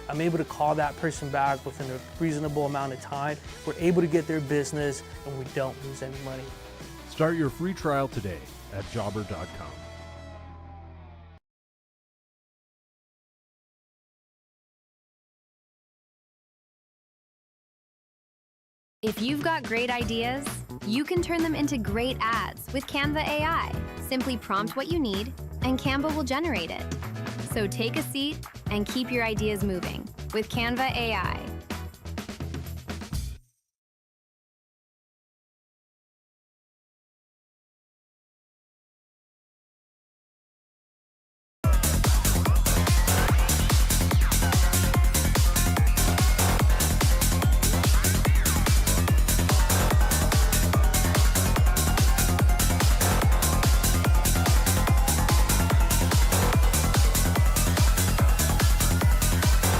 I'm able to call that person back within a reasonable amount of time. We're able to get their business and we don't lose any money. Start your free trial today at jobber.com. If you've got great ideas, you can turn them into great ads with Canva AI. Simply prompt what you need, and Canva will generate it. So take a seat and keep your ideas moving with Canva AI.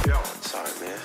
Yo, sorry, man.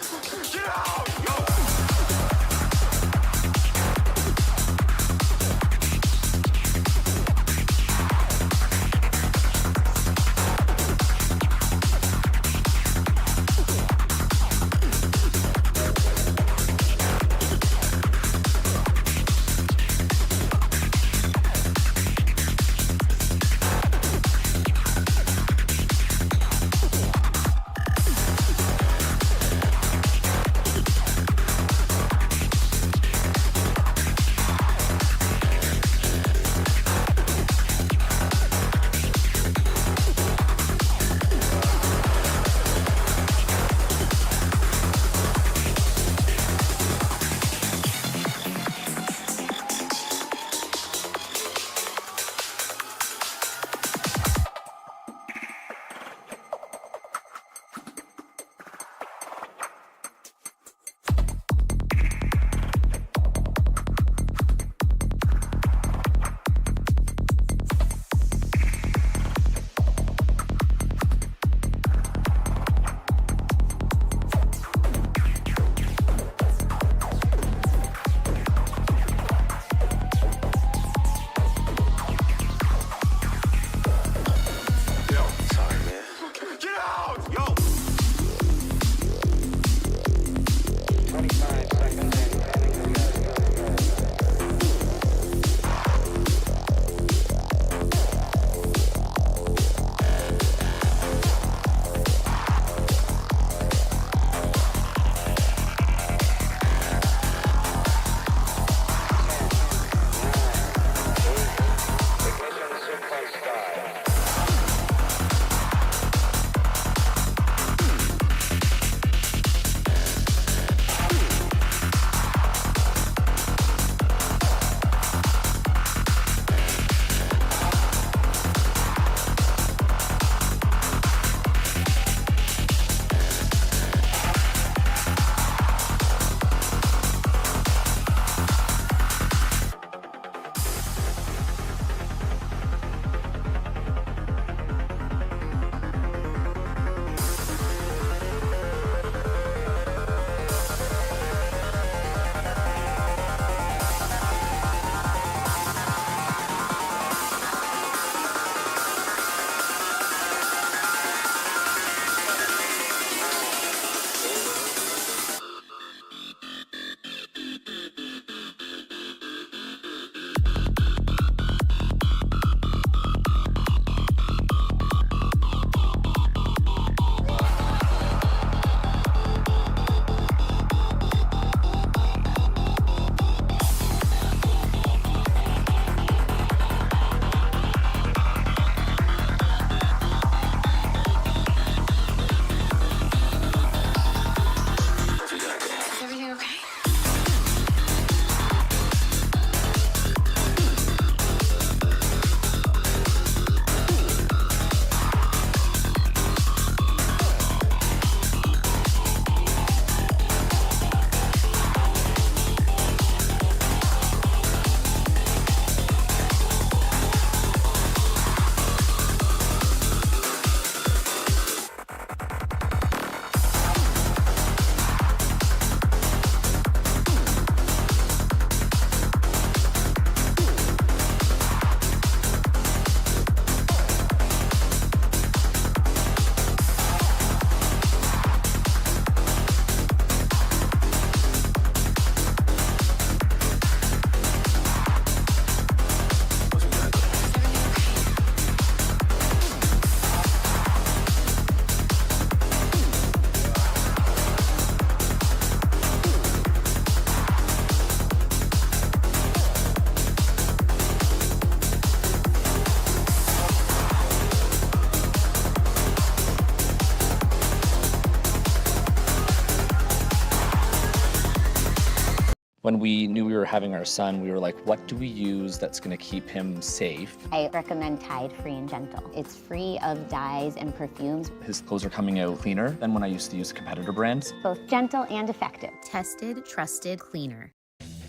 When we knew we were having our son, we were like, what do we use that's gonna keep him safe? I recommend Tide Free and Gentle. It's free of dyes and perfumes. His clothes are coming out cleaner than when I used to use competitor brands. Both gentle and effective. Tested, trusted, cleaner.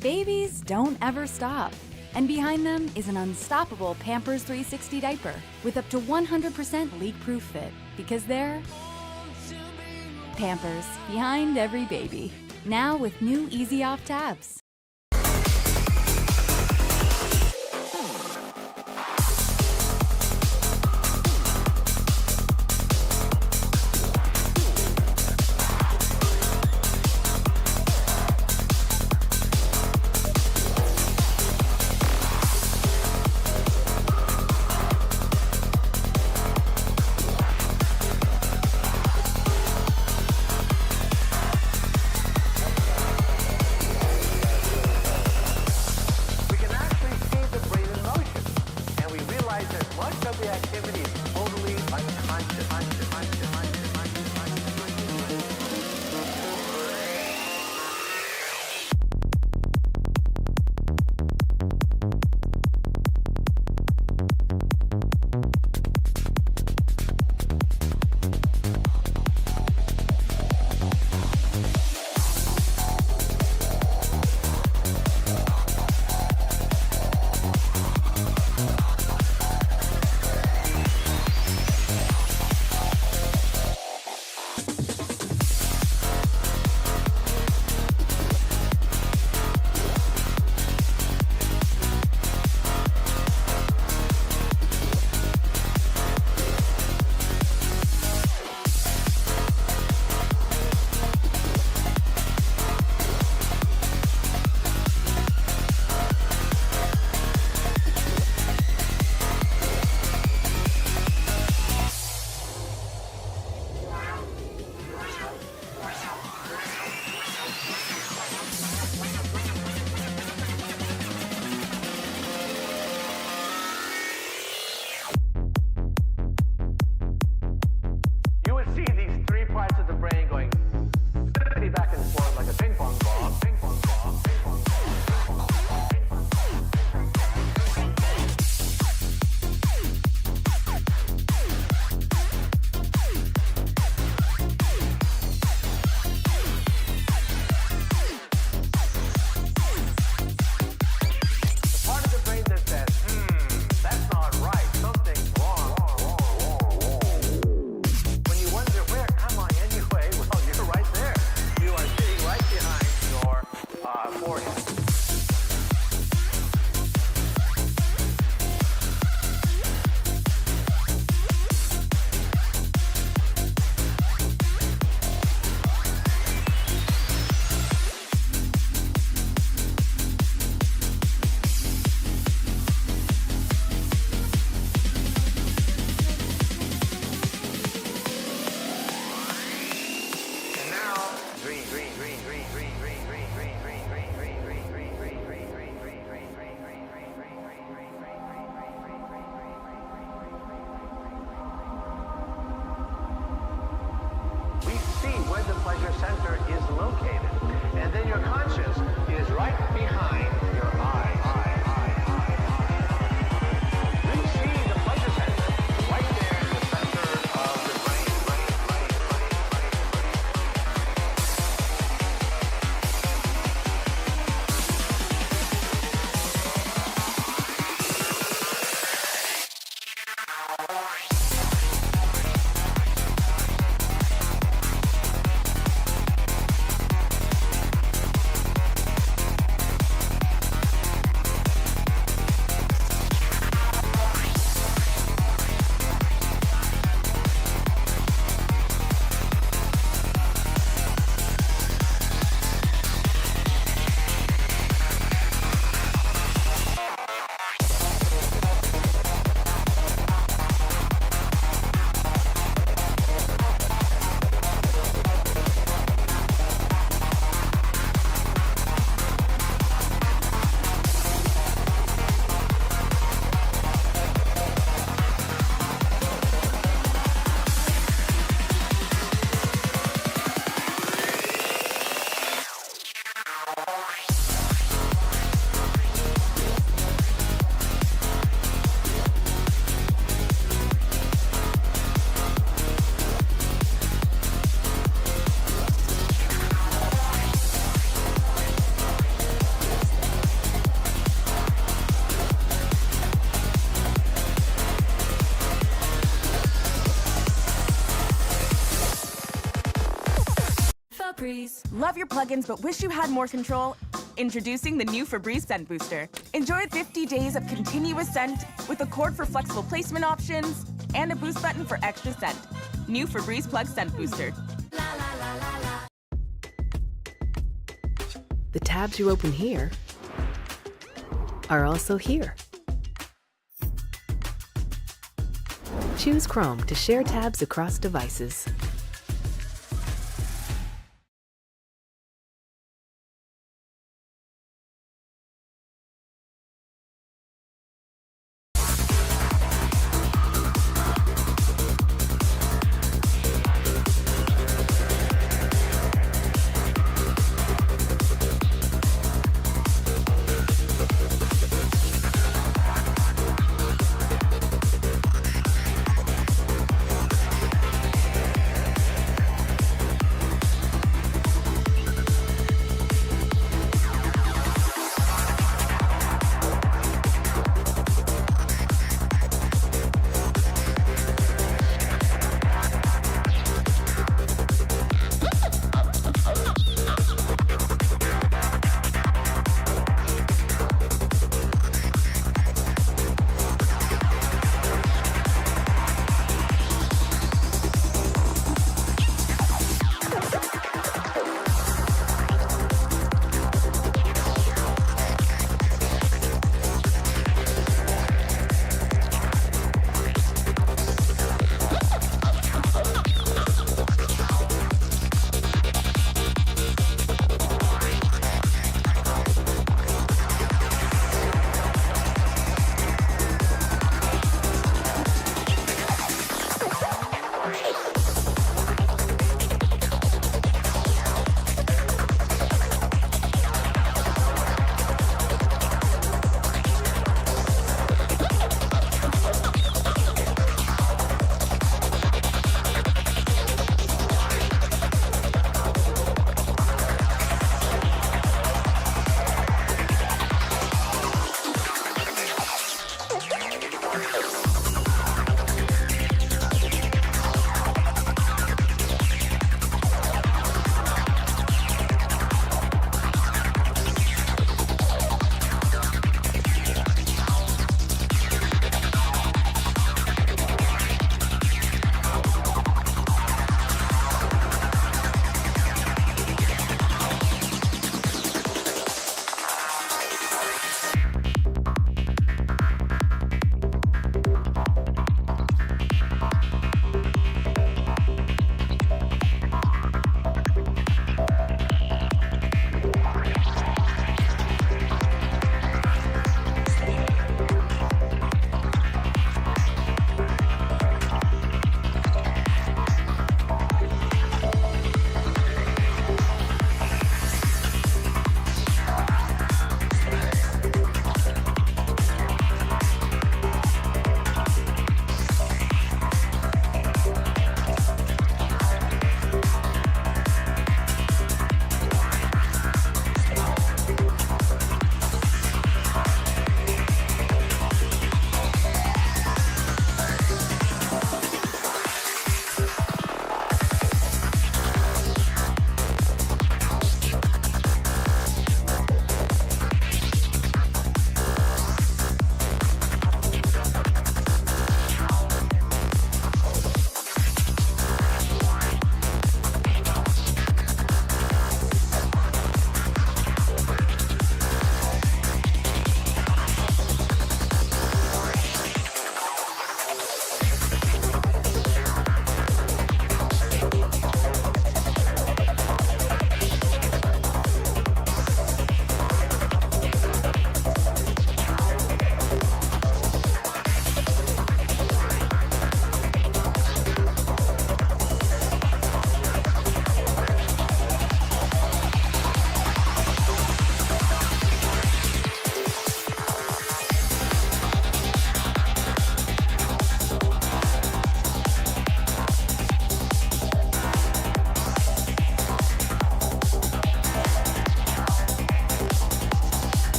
Babies don't ever stop. And behind them is an unstoppable Pampers 360 diaper with up to 100% leak-proof fit. Because they're Pampers, behind every baby. Now with new Easy Off tabs. Love your plugins but wish you had more control? Introducing the new Febreze Scent Booster. Enjoy 50 days of continuous scent with a cord for flexible placement options and a boost button for extra scent. New Febreze Plug Scent Booster. The tabs you open here are also here. Choose Chrome to share tabs across devices.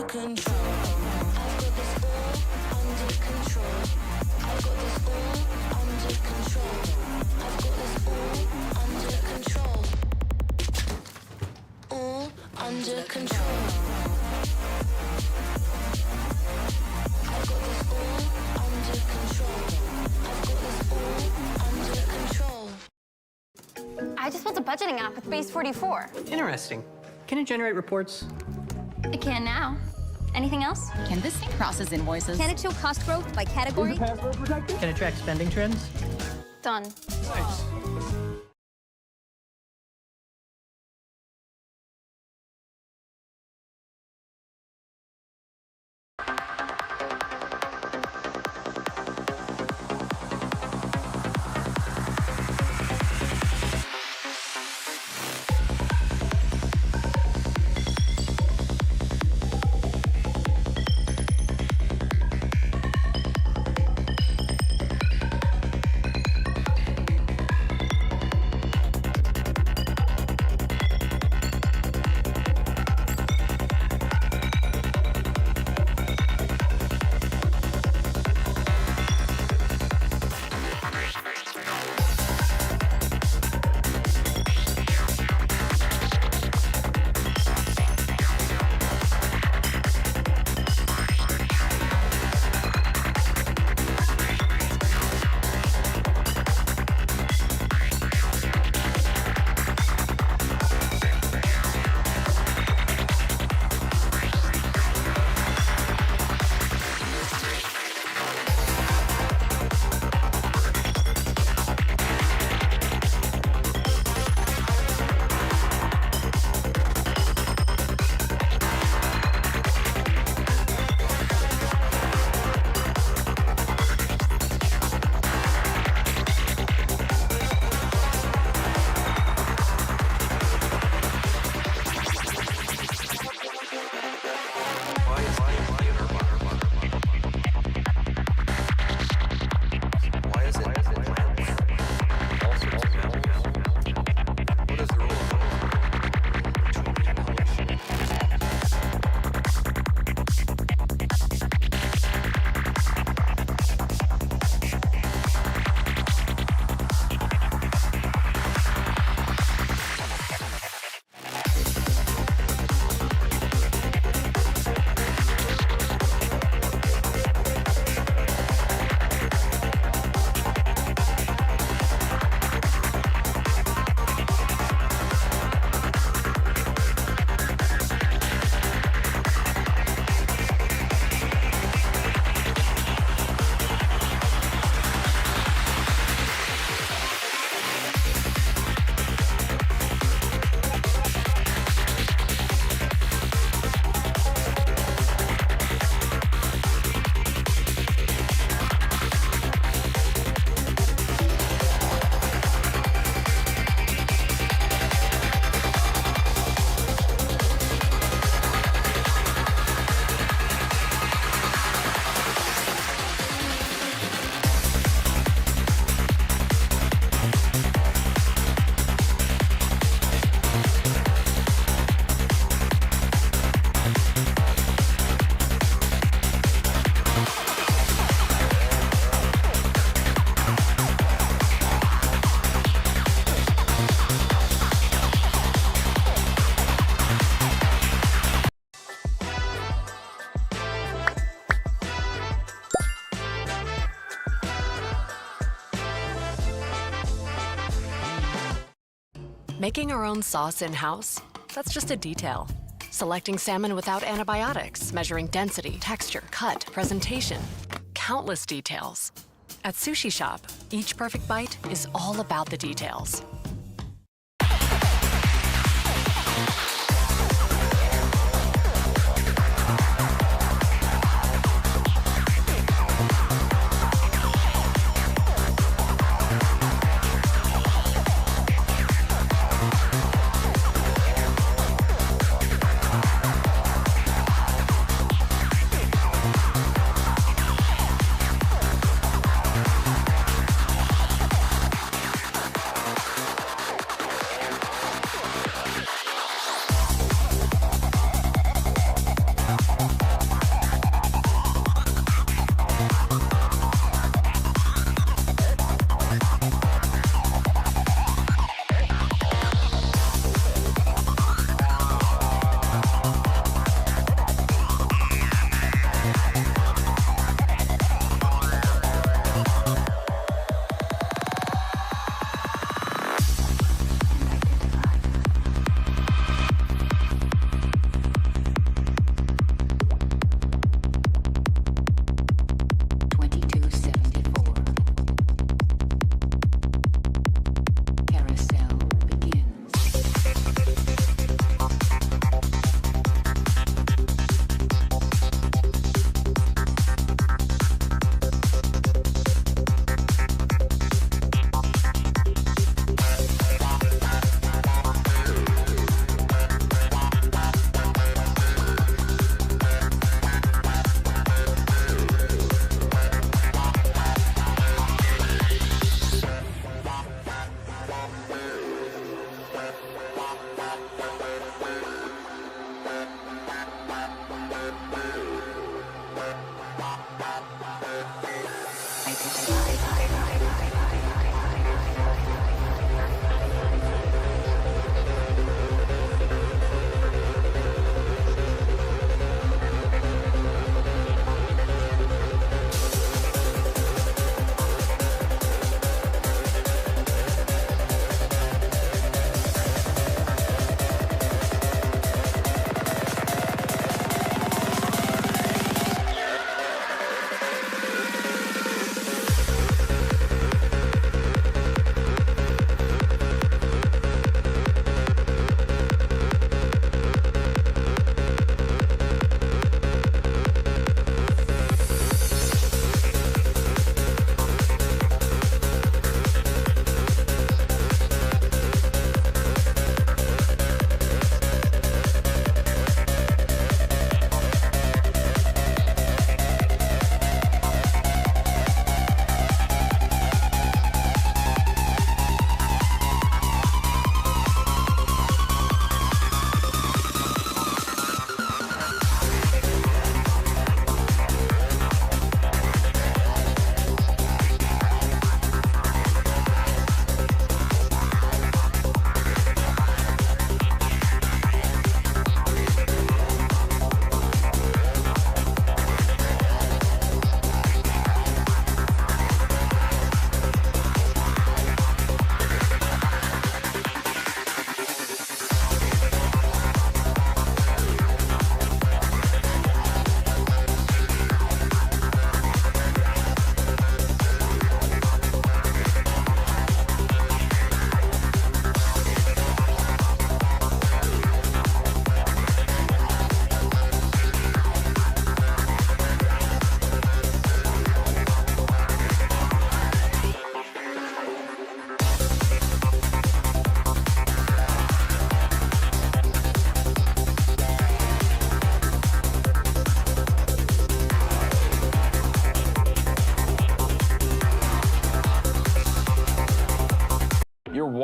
control. I've got this all under control. I've got this all under control. I've got this all under control. All under control. I've got this all under control. I've got this all under control. I just built a budgeting app with Base 44. Interesting. Can it generate reports? It can now. Anything else? Can this thing process invoices? Can it show cost growth by category? Can it track spending trends? Done. Nice. Making our own sauce in-house? That's just a detail. Selecting salmon without antibiotics, measuring density, texture, cut, presentation. Countless details. At Sushi Shop, each perfect bite is all about the details.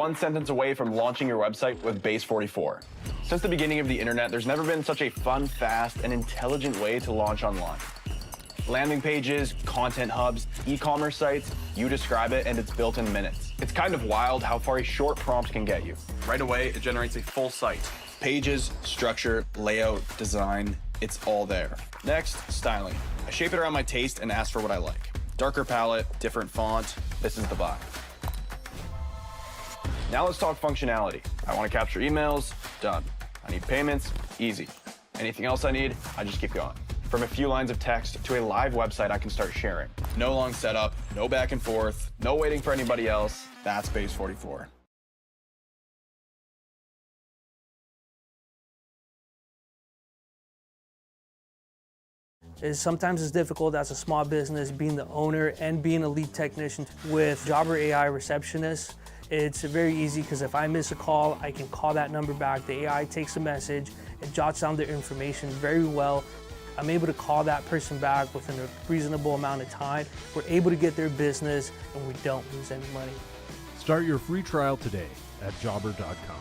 one sentence away from launching your website with Base 44. Since the beginning of the internet, there's never been such a fun, fast, and intelligent way to launch online. Landing pages, content hubs, e-commerce sites, you describe it and it's built in minutes. It's kind of wild how far a short prompt can get you. Right away, it generates a full site. Pages, structure, layout, design, it's all there. Next, styling. I shape it around my taste and ask for what I like. Darker palette, different font, this is the vibe. Now let's talk functionality. I want to capture emails, done. I need payments, easy. Anything else I need, I just keep going. From a few lines of text to a live website I can start sharing. No long setup, no back and forth, no waiting for anybody else. That's Base 44. Sometimes it's difficult as a small business being the owner and being a lead technician. With Jobber AI Receptionist, it's very easy because if I miss a call, I can call that number back. The AI takes a message, it jots down their information very well. I'm able to call that person back within a reasonable amount of time. We're able to get their business and we don't lose any money. Start your free trial today at jobber.com.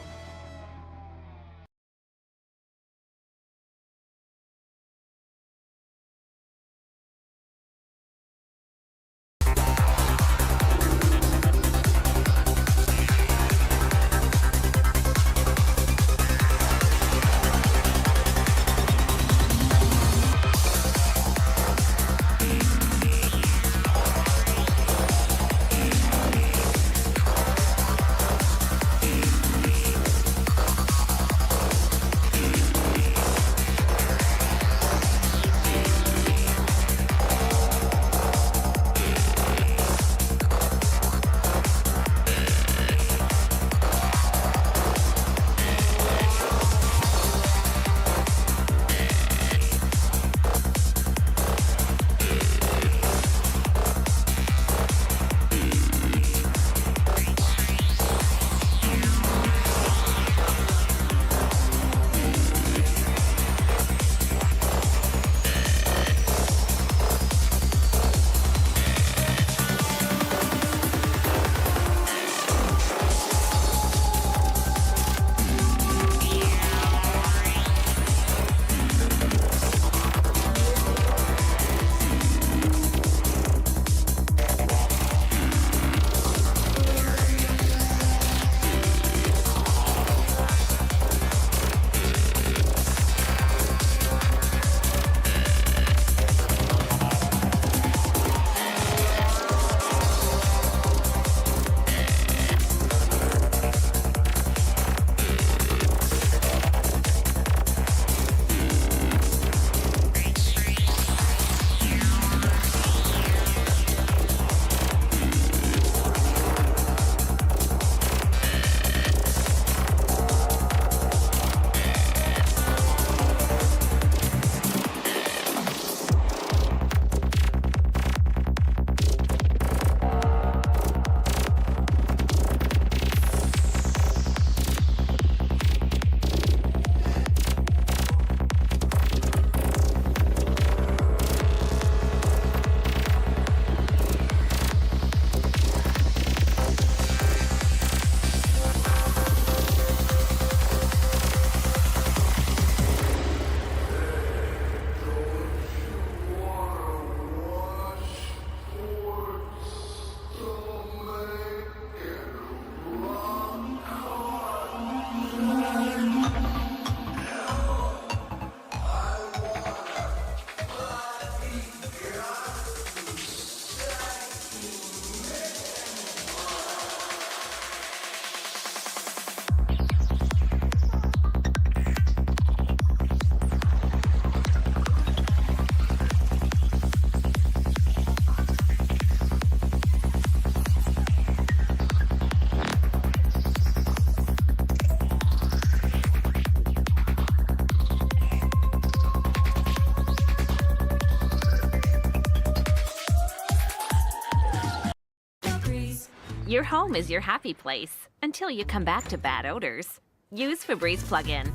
Your home is your happy place until you come back to bad odors. Use Febreze plug-in.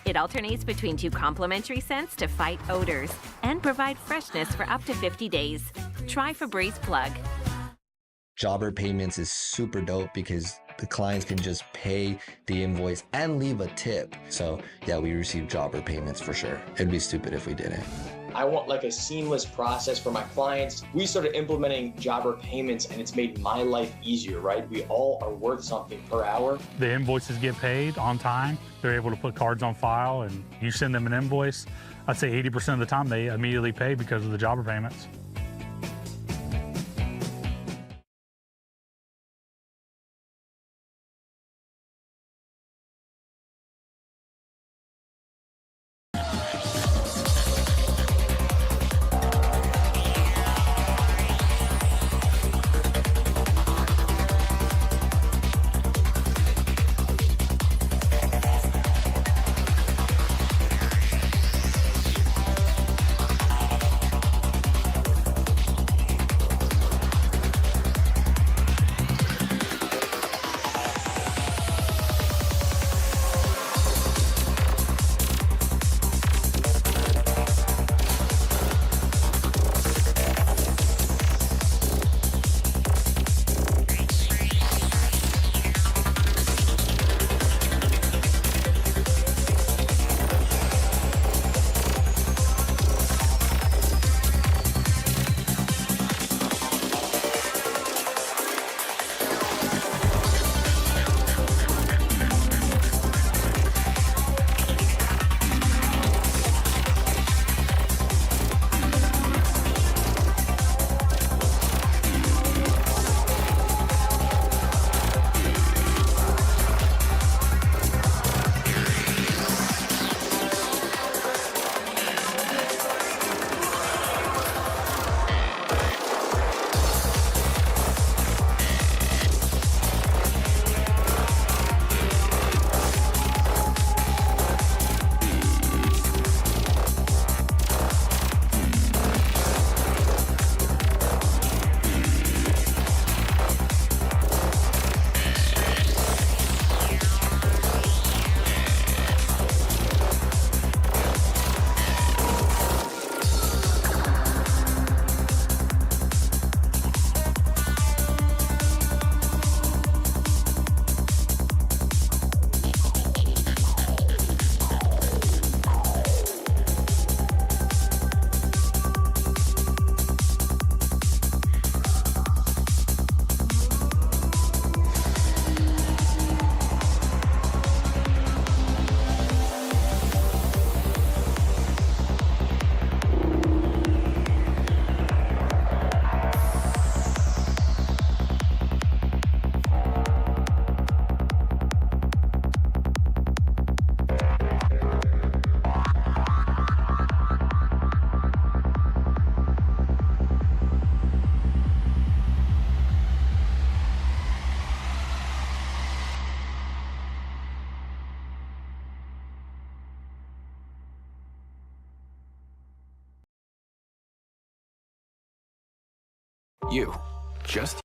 It alternates between 2 complementary scents to fight odors and provide freshness for up to 50 days. Try Febreze Plug. Jobber Payments is super dope because The clients can just pay the invoice and leave a tip. So yeah, we receive jobber payments for sure. It'd be stupid if we didn't. I want like a seamless process for my clients. We started implementing jobber payments and it's made my life easier, right? We all are worth something per hour. The invoices get paid on time. They're able to put cards on file and you send them an invoice. I'd say 80% of the time they immediately pay because of the jobber payments. You. Just